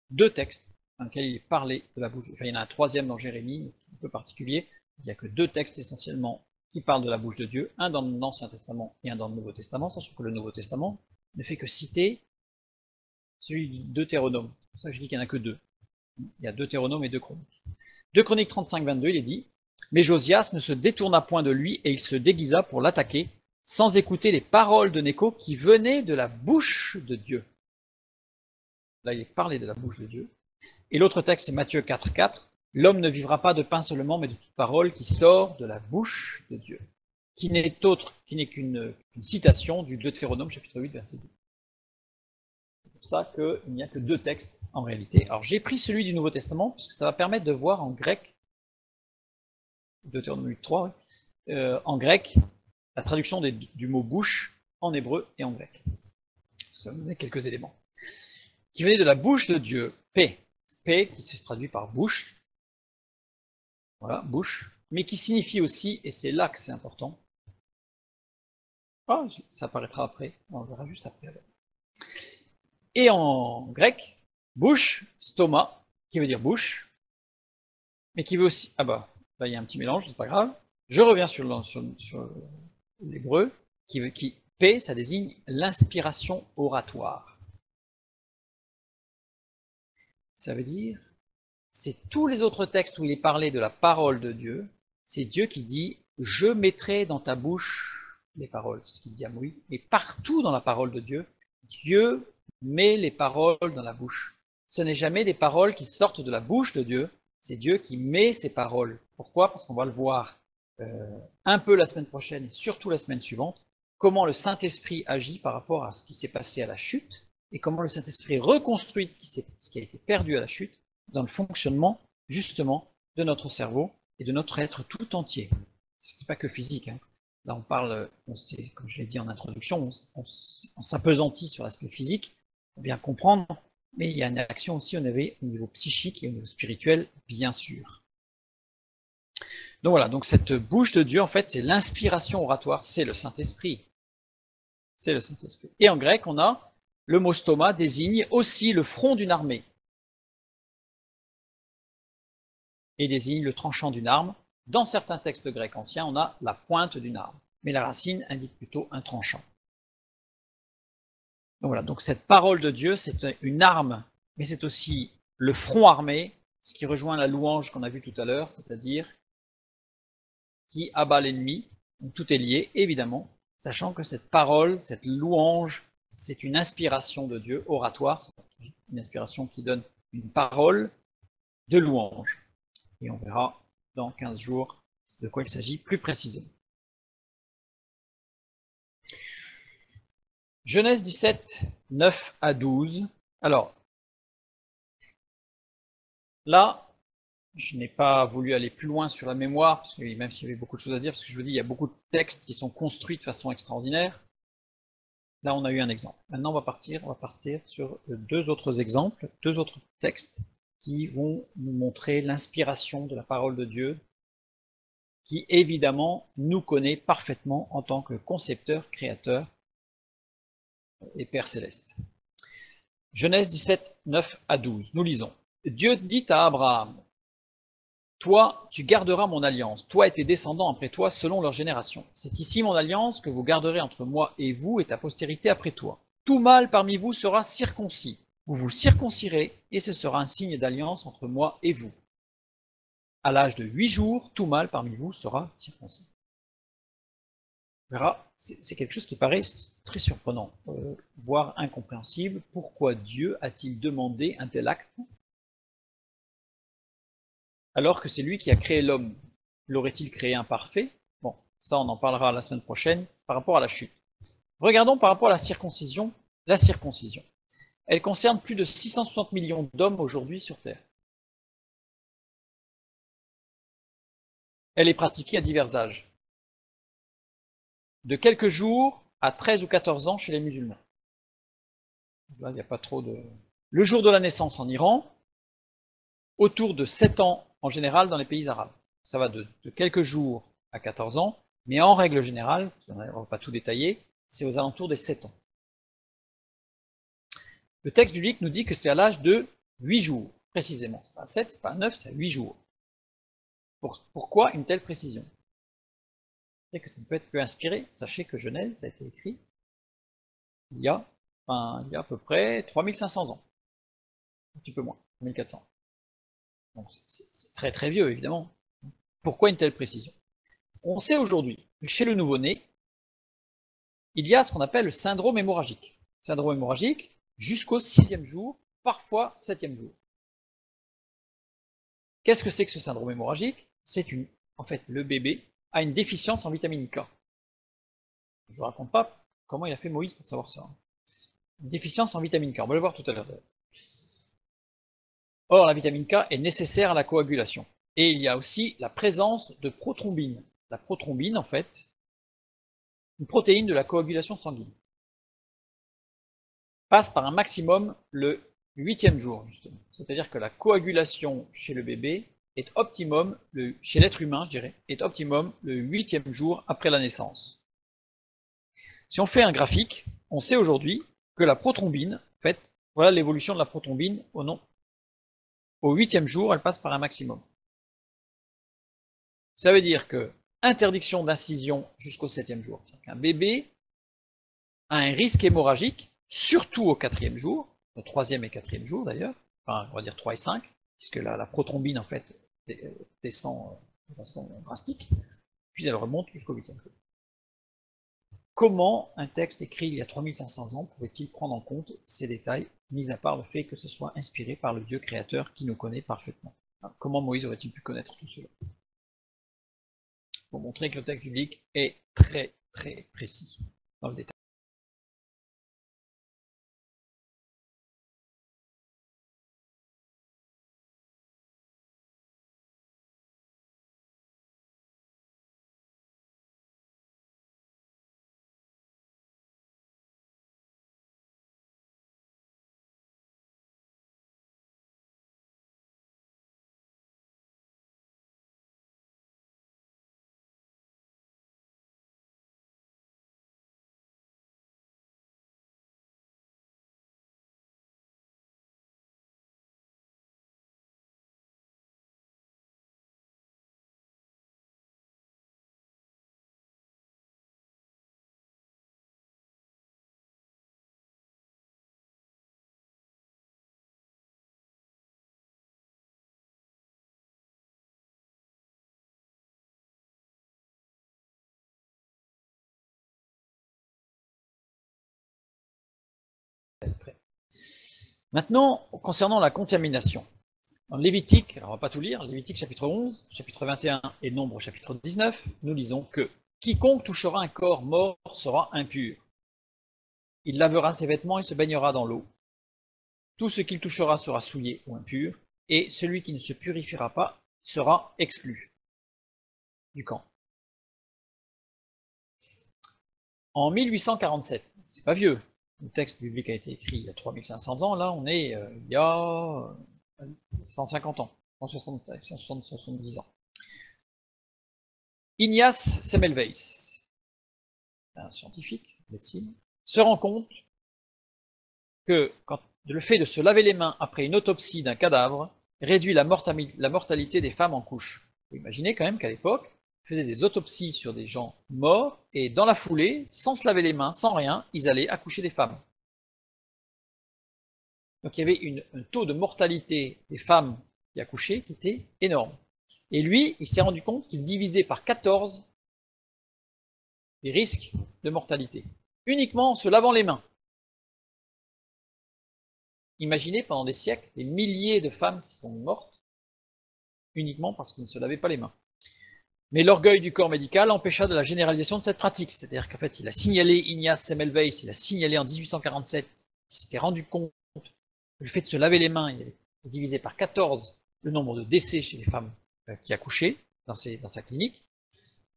2 textes dans lesquels il est parlé de la bouche de Dieu. Enfin, il y en a un troisième dans Jérémie, qui est un peu particulier. Il n'y a que 2 textes essentiellement qui parlent de la bouche de Dieu, un dans l'Ancien Testament et un dans le Nouveau Testament, sachant que le Nouveau Testament ne fait que citer celui de Deutéronome. C'est pour ça que je dis qu'il n'y en a que 2. Il y a Deutéronome et 2 Chroniques. 2 Chroniques 35-22, il est dit « Mais Josias ne se détourna point de lui, et il se déguisa pour l'attaquer, sans écouter les paroles de Nécho qui venaient de la bouche de Dieu. » Là, il est parlé de la bouche de Dieu. Et l'autre texte, c'est Matthieu 4,4. L'homme ne vivra pas de pain seulement, mais de toute parole qui sort de la bouche de Dieu. Qui n'est qu'une citation du Deutéronome, chapitre 8, verset 2. C'est pour ça qu'il n'y a que 2 textes en réalité. Alors j'ai pris celui du Nouveau Testament, parce que ça va permettre de voir en grec, Deutéronome 8,3, en grec, la traduction du mot bouche en hébreu et en grec. Ça va nous donner quelques éléments. Qui venait de la bouche de Dieu, P. P qui se traduit par bouche. Voilà, bouche. Mais qui signifie aussi, et c'est là que c'est important, ça apparaîtra après, on verra juste après. Et en grec, bouche, stoma, qui veut dire bouche, mais qui veut aussi, là il y a un petit mélange, c'est pas grave. Je reviens sur l'hébreu, P, ça désigne l'inspiration oratoire. Ça veut dire, c'est tous les autres textes où il est parlé de la parole de Dieu, c'est Dieu qui dit « Je mettrai dans ta bouche les paroles », ce qu'il dit à Moïse. Et partout dans la parole de Dieu, Dieu met les paroles dans la bouche. Ce n'est jamais des paroles qui sortent de la bouche de Dieu, c'est Dieu qui met ces paroles. Pourquoi? Parce qu'on va le voir un peu la semaine prochaine et surtout la semaine suivante, comment le Saint-Esprit agit par rapport à ce qui s'est passé à la chute, et comment le Saint-Esprit reconstruit ce qui a été perdu à la chute dans le fonctionnement, justement, de notre cerveau et de notre être tout entier. C'est pas que physique. Hein. Là, on parle, comme je l'ai dit en introduction, on s'appesantit sur l'aspect physique, pour bien comprendre, mais il y a une action aussi au niveau psychique et au niveau spirituel, bien sûr. Donc voilà, donc cette bouche de Dieu, en fait, c'est l'inspiration oratoire, c'est le Saint-Esprit. C'est le Saint-Esprit. Et en grec, on a le mot stoma désigne aussi le front d'une armée et désigne le tranchant d'une arme. Dans certains textes grecs anciens, on a la pointe d'une arme, mais la racine indique plutôt un tranchant. Donc voilà, donc cette parole de Dieu, c'est une arme, mais c'est aussi le front armé, ce qui rejoint la louange qu'on a vue tout à l'heure, c'est-à-dire qui abat l'ennemi. Tout est lié, évidemment, sachant que cette parole, cette louange, c'est une inspiration de Dieu, oratoire, c'est une inspiration qui donne une parole de louange. Et on verra dans 15 jours de quoi il s'agit plus précisément. Genèse 17, 9 à 12. Alors, là, je n'ai pas voulu aller plus loin sur la mémoire, parce que même s'il y avait beaucoup de choses à dire, parce que je vous dis, il y a beaucoup de textes qui sont construits de façon extraordinaire. Là, on a eu un exemple. Maintenant, on va partir sur 2 autres exemples, 2 autres textes qui vont nous montrer l'inspiration de la parole de Dieu, qui évidemment nous connaît parfaitement en tant que concepteur, créateur et Père céleste. Genèse 17, 9 à 12. Nous lisons. Dieu dit à Abraham, « Toi, tu garderas mon alliance, toi et tes descendants après toi, selon leur génération. C'est ici mon alliance que vous garderez entre moi et vous et ta postérité après toi. Tout mâle parmi vous sera circoncis. Vous vous circoncirez, et ce sera un signe d'alliance entre moi et vous. À l'âge de 8 jours, tout mâle parmi vous sera circoncis. » On verra, c'est quelque chose qui paraît très surprenant, voire incompréhensible. Pourquoi Dieu a-t-il demandé un tel acte alors que c'est lui qui a créé l'homme. L'aurait-il créé imparfait? Bon, ça on en parlera la semaine prochaine par rapport à la chute. Regardons par rapport à la circoncision. La circoncision, elle concerne plus de 660 millions d'hommes aujourd'hui sur Terre. Elle est pratiquée à divers âges. De quelques jours à 13 ou 14 ans chez les musulmans. Là, il n'y a pas trop de... Le jour de la naissance en Iran, autour de 7 ans en général dans les pays arabes. Ça va de quelques jours à 14 ans, mais en règle générale, on ne va pas tout détailler, c'est aux alentours des 7 ans. Le texte biblique nous dit que c'est à l'âge de 8 jours, précisément. C'est pas 7, c'est pas 9, c'est 8 jours. Pourquoi une telle précision? Et que ça ne peut être que inspiré. Sachez que Genèse a été écrit il y a à peu près 3500 ans. Un petit peu moins, 1400. Donc c'est très très vieux, évidemment. Pourquoi une telle précision? On sait aujourd'hui que chez le nouveau-né, il y a ce qu'on appelle le syndrome hémorragique. Syndrome hémorragique jusqu'au 6e jour, parfois 7e jour. Qu'est-ce que c'est que ce syndrome hémorragique? En fait, le bébé a une déficience en vitamine K. Je ne vous raconte pas comment il a fait Moïse pour savoir ça. Une déficience en vitamine K, on va le voir tout à l'heure. Or, la vitamine K est nécessaire à la coagulation. Et il y a aussi la présence de prothrombine. La prothrombine, en fait, une protéine de la coagulation sanguine, passe par un maximum le 8e jour, justement. C'est-à-dire que la coagulation chez le bébé est optimum, chez l'être humain, je dirais, est optimum le 8e jour après la naissance. Si on fait un graphique, on sait aujourd'hui que la prothrombine, en fait, voilà l'évolution de la prothrombine au 8e jour, elle passe par un maximum. Ça veut dire que interdiction d'incision jusqu'au 7e jour. C'est-à-dire qu'un bébé a un risque hémorragique, surtout au 4e jour, au 3e et 4e jour d'ailleurs, enfin on va dire 3 et 5, puisque la prothrombine en fait descend de façon drastique, puis elle remonte jusqu'au 8e jour. Comment un texte écrit il y a 3500 ans pouvait-il prendre en compte ces détails, mis à part le fait que ce soit inspiré par le Dieu créateur qui nous connaît parfaitement? Comment Moïse aurait-il pu connaître tout cela? Pour montrer que le texte biblique est très très précis dans le détail. Maintenant, concernant la contamination. Dans Lévitique, alors on ne va pas tout lire, Lévitique chapitre 11, chapitre 21 et Nombre chapitre 19, nous lisons que quiconque touchera un corps mort sera impur. Il lavera ses vêtements et se baignera dans l'eau. Tout ce qu'il touchera sera souillé ou impur, et celui qui ne se purifiera pas sera exclu du camp. En 1847, c'est pas vieux, le texte biblique a été écrit il y a 3500 ans, là on est il y a 150 ans, 170 ans. Ignaz Semmelweis, un scientifique, médecine, se rend compte que le fait de se laver les mains après une autopsie d'un cadavre réduit la mortalité des femmes en couche. Vous imaginez quand même qu'à l'époque, ils faisaient des autopsies sur des gens morts, et dans la foulée, sans se laver les mains, sans rien, ils allaient accoucher des femmes. Donc il y avait un taux de mortalité des femmes qui accouchaient qui était énorme. Et lui, il s'est rendu compte qu'il divisait par 14 les risques de mortalité, uniquement en se lavant les mains. Imaginez pendant des siècles les milliers de femmes qui sont mortes uniquement parce qu'il ne se lavait pas les mains. Mais l'orgueil du corps médical empêcha de la généralisation de cette pratique. C'est-à-dire qu'en fait, il a signalé Ignace Semmelweis, il a signalé en 1847, il s'était rendu compte que le fait de se laver les mains, il avait divisé par 14 le nombre de décès chez les femmes qui accouchaient dans sa clinique,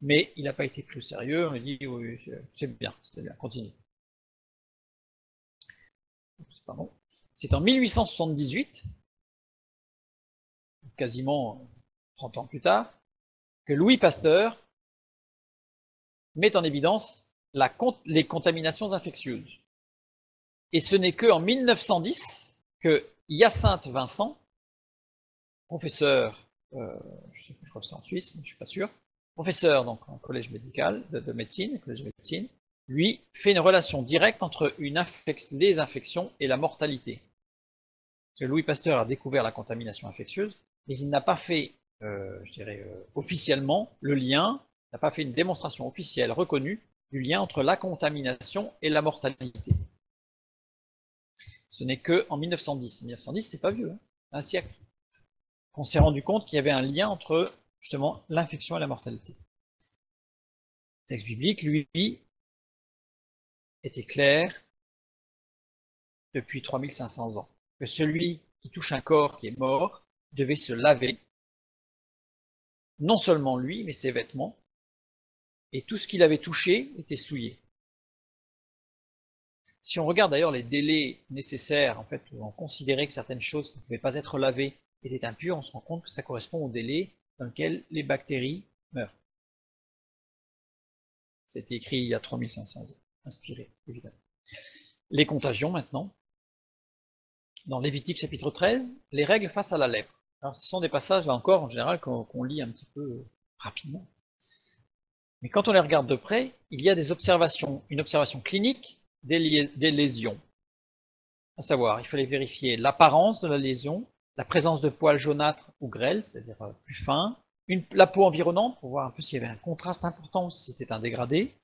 mais il n'a pas été pris au sérieux, on lui dit oui, c'est bien, continue. C'est pas bon. C'est en 1878, quasiment 30 ans plus tard, que Louis Pasteur met en évidence les contaminations infectieuses. Et ce n'est qu'en 1910 que Hyacinthe Vincent, professeur, je crois que c'est en Suisse, mais je ne suis pas sûr, professeur donc en collège médical de médecine, collège de médecine, lui fait une relation directe entre les infections et la mortalité. Parce que Louis Pasteur a découvert la contamination infectieuse, mais il n'a pas fait, je dirais, officiellement le lien, n'a pas fait une démonstration officielle reconnue du lien entre la contamination et la mortalité. Ce n'est que en 1910. 1910, c'est pas vieux, hein, un siècle, qu'on s'est rendu compte qu'il y avait un lien entre justement l'infection et la mortalité. Le texte biblique, lui, était clair depuis 3500 ans. Que celui qui touche un corps qui est mort devait se laver, non seulement lui, mais ses vêtements, et tout ce qu'il avait touché était souillé. Si on regarde d'ailleurs les délais nécessaires, en fait, où on considérait que certaines choses qui ne pouvaient pas être lavées étaient impures, on se rend compte que ça correspond au délai dans lequel les bactéries meurent. C'était écrit il y a 3500 ans, inspiré, évidemment. Les contagions, maintenant. Dans Lévitique chapitre 13, les règles face à la lèpre. Alors, ce sont des passages, là encore, en général, qu'on lit un petit peu rapidement. Mais quand on les regarde de près, il y a des observations, une observation clinique des lésions. À savoir, il fallait vérifier l'apparence de la lésion, la présence de poils jaunâtres ou grêles, c'est-à-dire plus fins, la peau environnante, pour voir un peu s'il y avait un contraste important ou si c'était un dégradé,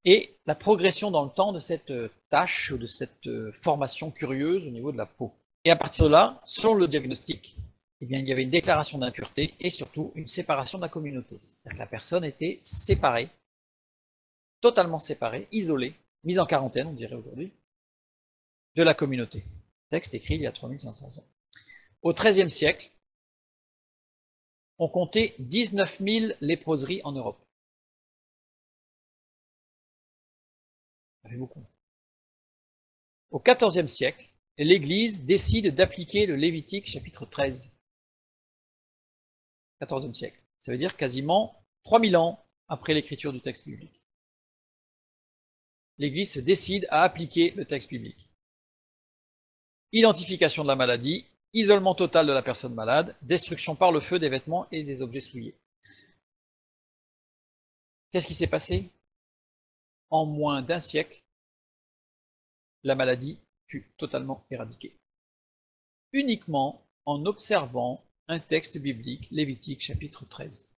et la progression dans le temps de cette tache ou de cette formation curieuse au niveau de la peau. Et à partir de là, selon le diagnostic, eh bien, il y avait une déclaration d'impureté et surtout une séparation de la communauté. C'est-à-dire que la personne était séparée, totalement séparée, isolée, mise en quarantaine, on dirait aujourd'hui, de la communauté. Texte écrit il y a 3500 ans. Au XIIIe siècle, on comptait 19 000 léproseries en Europe. Ça fait beaucoup. Au XIVe siècle, l'Église décide d'appliquer le Lévitique chapitre 13. XIVe siècle. Ça veut dire quasiment 3000 ans après l'écriture du texte biblique. L'Église se décide à appliquer le texte biblique. Identification de la maladie, isolement total de la personne malade, destruction par le feu des vêtements et des objets souillés. Qu'est-ce qui s'est passé? En moins d'un siècle, la maladie fut totalement éradiquée. Uniquement en observant un texte biblique, Lévitique chapitre 13.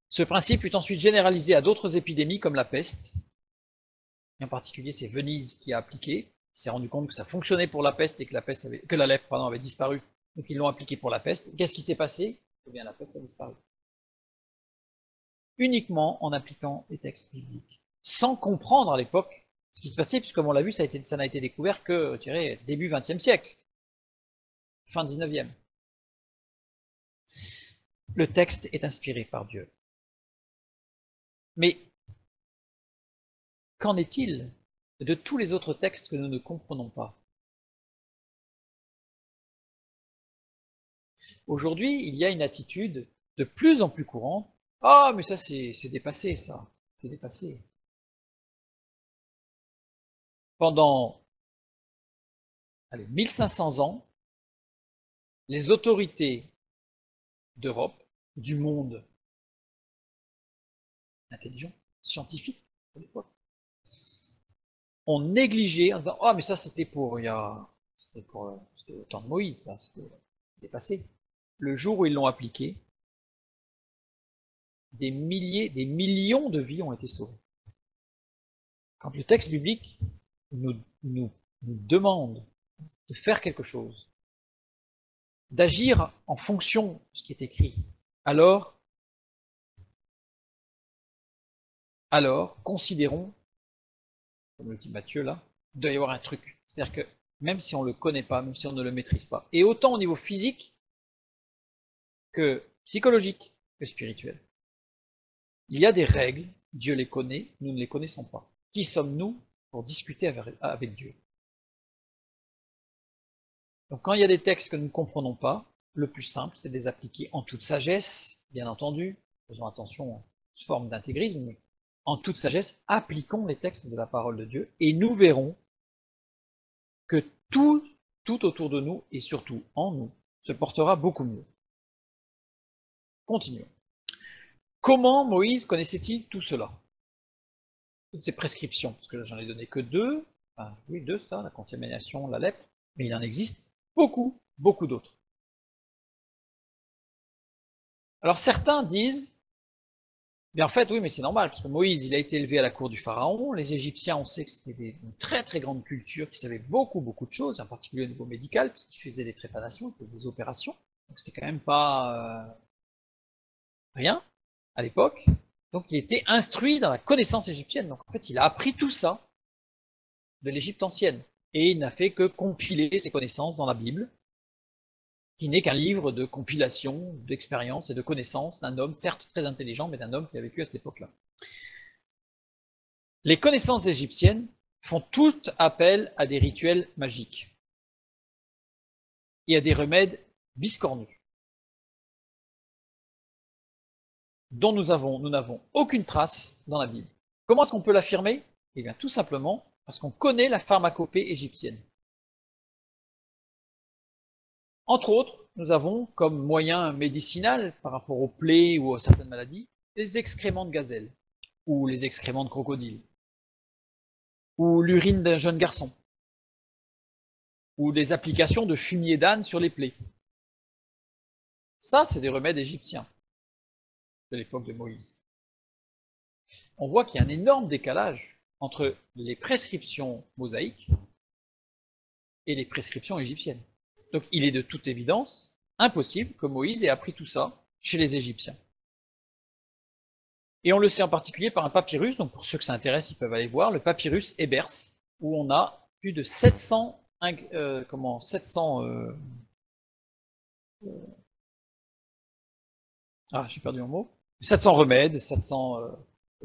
Ce principe fut ensuite généralisé à d'autres épidémies comme la peste. Et en particulier, c'est Venise qui a appliqué. Il s'est rendu compte que ça fonctionnait pour la peste et que la lèpre avait disparu. Donc ils l'ont appliqué pour la peste. Qu'est-ce qui s'est passé? Eh bien, la peste a disparu. Uniquement en appliquant les textes bibliques. Sans comprendre à l'époque ce qui se passait, puisque comme on l'a vu, ça n'a été découvert que, je dirais, début XXe siècle. Fin XIXe. Le texte est inspiré par Dieu. Mais qu'en est-il de tous les autres textes que nous ne comprenons pas? Aujourd'hui, il y a une attitude de plus en plus courante. Ah, mais ça, c'est dépassé, ça. C'est dépassé. Pendant 1500 ans, les autorités d'Europe, du monde intelligent, scientifique, à l'époque, ont négligé en disant « Ah, mais ça, c'était c'était au temps de Moïse, ça, c'était dépassé. » Le jour où ils l'ont appliqué, des millions de vies ont été sauvées. Quand le texte biblique nous demande de faire quelque chose, d'agir en fonction de ce qui est écrit, alors considérons, comme le dit Matthieu là, il doit y avoir un truc. C'est-à-dire que même si on ne le connaît pas, même si on ne le maîtrise pas, et autant au niveau physique que psychologique que spirituel, il y a des règles, Dieu les connaît, nous ne les connaissons pas. Qui sommes-nous pour discuter avec Dieu? Donc quand il y a des textes que nous ne comprenons pas, le plus simple, c'est de les appliquer en toute sagesse, bien entendu, faisons attention à cette forme d'intégrisme, mais en toute sagesse, appliquons les textes de la parole de Dieu, et nous verrons que tout autour de nous, et surtout en nous, se portera beaucoup mieux. Continuons. Comment Moïse connaissait-il tout cela? Toutes ces prescriptions, parce que j'en ai donné que deux, enfin, oui, deux, ça, la contamination, la lèpre, mais il en existe beaucoup, beaucoup d'autres. Alors certains disent, mais en fait, oui, mais c'est normal, parce que Moïse, il a été élevé à la cour du Pharaon, les Égyptiens, on sait que c'était une très très grande culture qui savait beaucoup, beaucoup de choses, en particulier au niveau médical, puisqu'ils faisaient des trépanations, des opérations, donc c'était quand même pas rien à l'époque. Donc il était instruit dans la connaissance égyptienne, donc en fait il a appris tout ça de l'Égypte ancienne, et il n'a fait que compiler ses connaissances dans la Bible, qui n'est qu'un livre de compilation, d'expérience et de connaissances d'un homme, certes très intelligent, mais d'un homme qui a vécu à cette époque-là. Les connaissances égyptiennes font toutes appel à des rituels magiques et à des remèdes biscornus, dont nous n'avons aucune trace dans la Bible. Comment est-ce qu'on peut l'affirmer? Eh bien tout simplement parce qu'on connaît la pharmacopée égyptienne. Entre autres, nous avons comme moyen médicinal par rapport aux plaies ou à certaines maladies, les excréments de gazelle, ou les excréments de crocodile, ou l'urine d'un jeune garçon, ou des applications de fumier d'âne sur les plaies. Ça, c'est des remèdes égyptiens de l'époque de Moïse. On voit qu'il y a un énorme décalage entre les prescriptions mosaïques et les prescriptions égyptiennes. Donc il est de toute évidence impossible que Moïse ait appris tout ça chez les Égyptiens. Et on le sait en particulier par un papyrus, donc pour ceux que ça intéresse, ils peuvent aller voir, le papyrus Ebers, où on a plus de 700 j'ai perdu mon mot, 700 remèdes, 700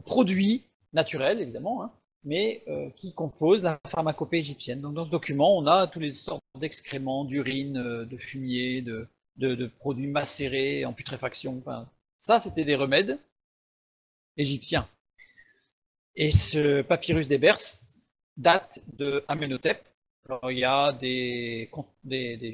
produits naturels, évidemment, hein, mais qui composent la pharmacopée égyptienne. Donc dans ce document, on a tous les sortes d'excréments, d'urine, de fumier, de produits macérés en putréfaction. Enfin, ça, c'était des remèdes égyptiens. Et ce papyrus d'Ebers date de Amenhotep. Alors il y a des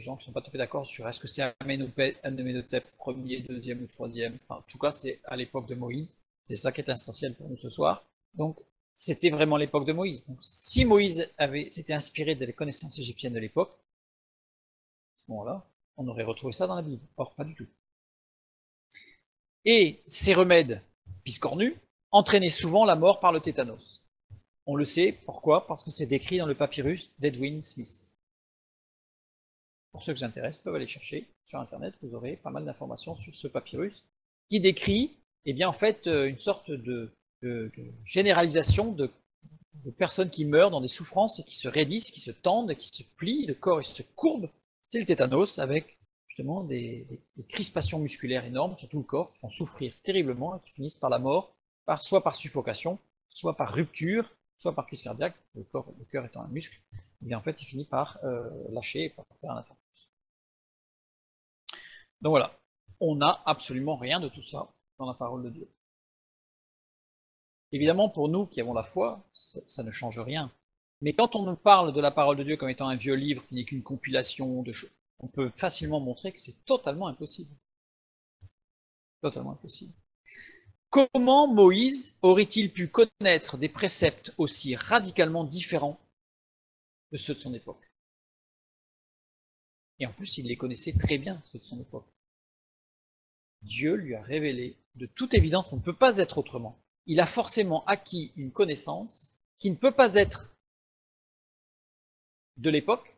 gens qui ne sont pas tout à fait d'accord sur est-ce que c'est Amenhotep 1er, 2e ou 3e. Enfin, en tout cas, c'est à l'époque de Moïse. C'est ça qui est essentiel pour nous ce soir. Donc, c'était vraiment l'époque de Moïse. Donc, si Moïse s'était inspiré des connaissances égyptiennes de l'époque, à ce moment-là, on aurait retrouvé ça dans la Bible. Or, pas du tout. Et ces remèdes biscornus entraînaient souvent la mort par le tétanos. On le sait, pourquoi? Parce que c'est décrit dans le papyrus d'Edwin Smith. Pour ceux que j'intéresse, peuvent aller chercher sur internet, vous aurez pas mal d'informations sur ce papyrus qui décrit, eh bien, en fait, une sorte de généralisation de personnes qui meurent dans des souffrances et qui se raidissent, qui se tendent, qui se plient, le corps il se courbe, c'est le tétanos, avec justement des crispations musculaires énormes sur tout le corps qui font souffrir terriblement et qui finissent par la mort, soit par suffocation, soit par rupture, soit par crise cardiaque, le cœur étant un muscle, et bien en fait il finit par lâcher et par faire un infarctus. Donc voilà, on n'a absolument rien de tout ça dans la parole de Dieu. Évidemment, pour nous qui avons la foi, ça ne change rien. Mais quand on nous parle de la parole de Dieu comme étant un vieux livre qui n'est qu'une compilation de choses, on peut facilement montrer que c'est totalement impossible. Totalement impossible. Comment Moïse aurait-il pu connaître des préceptes aussi radicalement différents de ceux de son époque? Et en plus, il les connaissait très bien, ceux de son époque. Dieu lui a révélé, de toute évidence, ça ne peut pas être autrement. Il a forcément acquis une connaissance qui ne peut pas être de l'époque,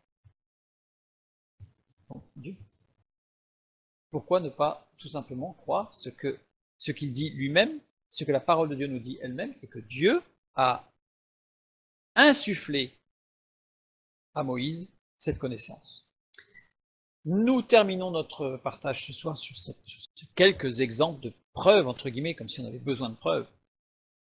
pourquoi ne pas tout simplement croire ce qu'il dit lui-même, ce que la parole de Dieu nous dit elle-même, c'est que Dieu a insufflé à Moïse cette connaissance. Nous terminons notre partage ce soir sur quelques exemples de preuves, entre guillemets, comme si on avait besoin de preuves,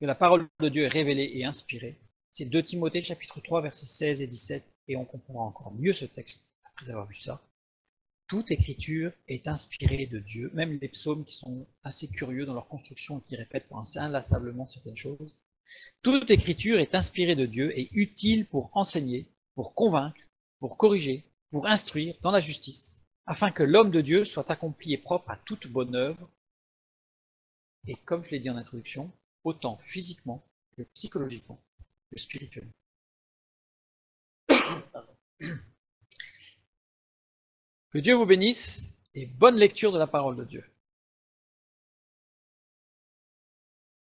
que la parole de Dieu est révélée et inspirée. C'est 2 Timothée chapitre 3 versets 16 et 17, et on comprendra encore mieux ce texte après avoir vu ça. Toute écriture est inspirée de Dieu, même les psaumes qui sont assez curieux dans leur construction et qui répètent inlassablement certaines choses. Toute écriture est inspirée de Dieu et utile pour enseigner, pour convaincre, pour corriger, pour instruire dans la justice, afin que l'homme de Dieu soit accompli et propre à toute bonne œuvre, et comme je l'ai dit en introduction, autant physiquement que psychologiquement que spirituellement. Que Dieu vous bénisse et bonne lecture de la parole de Dieu.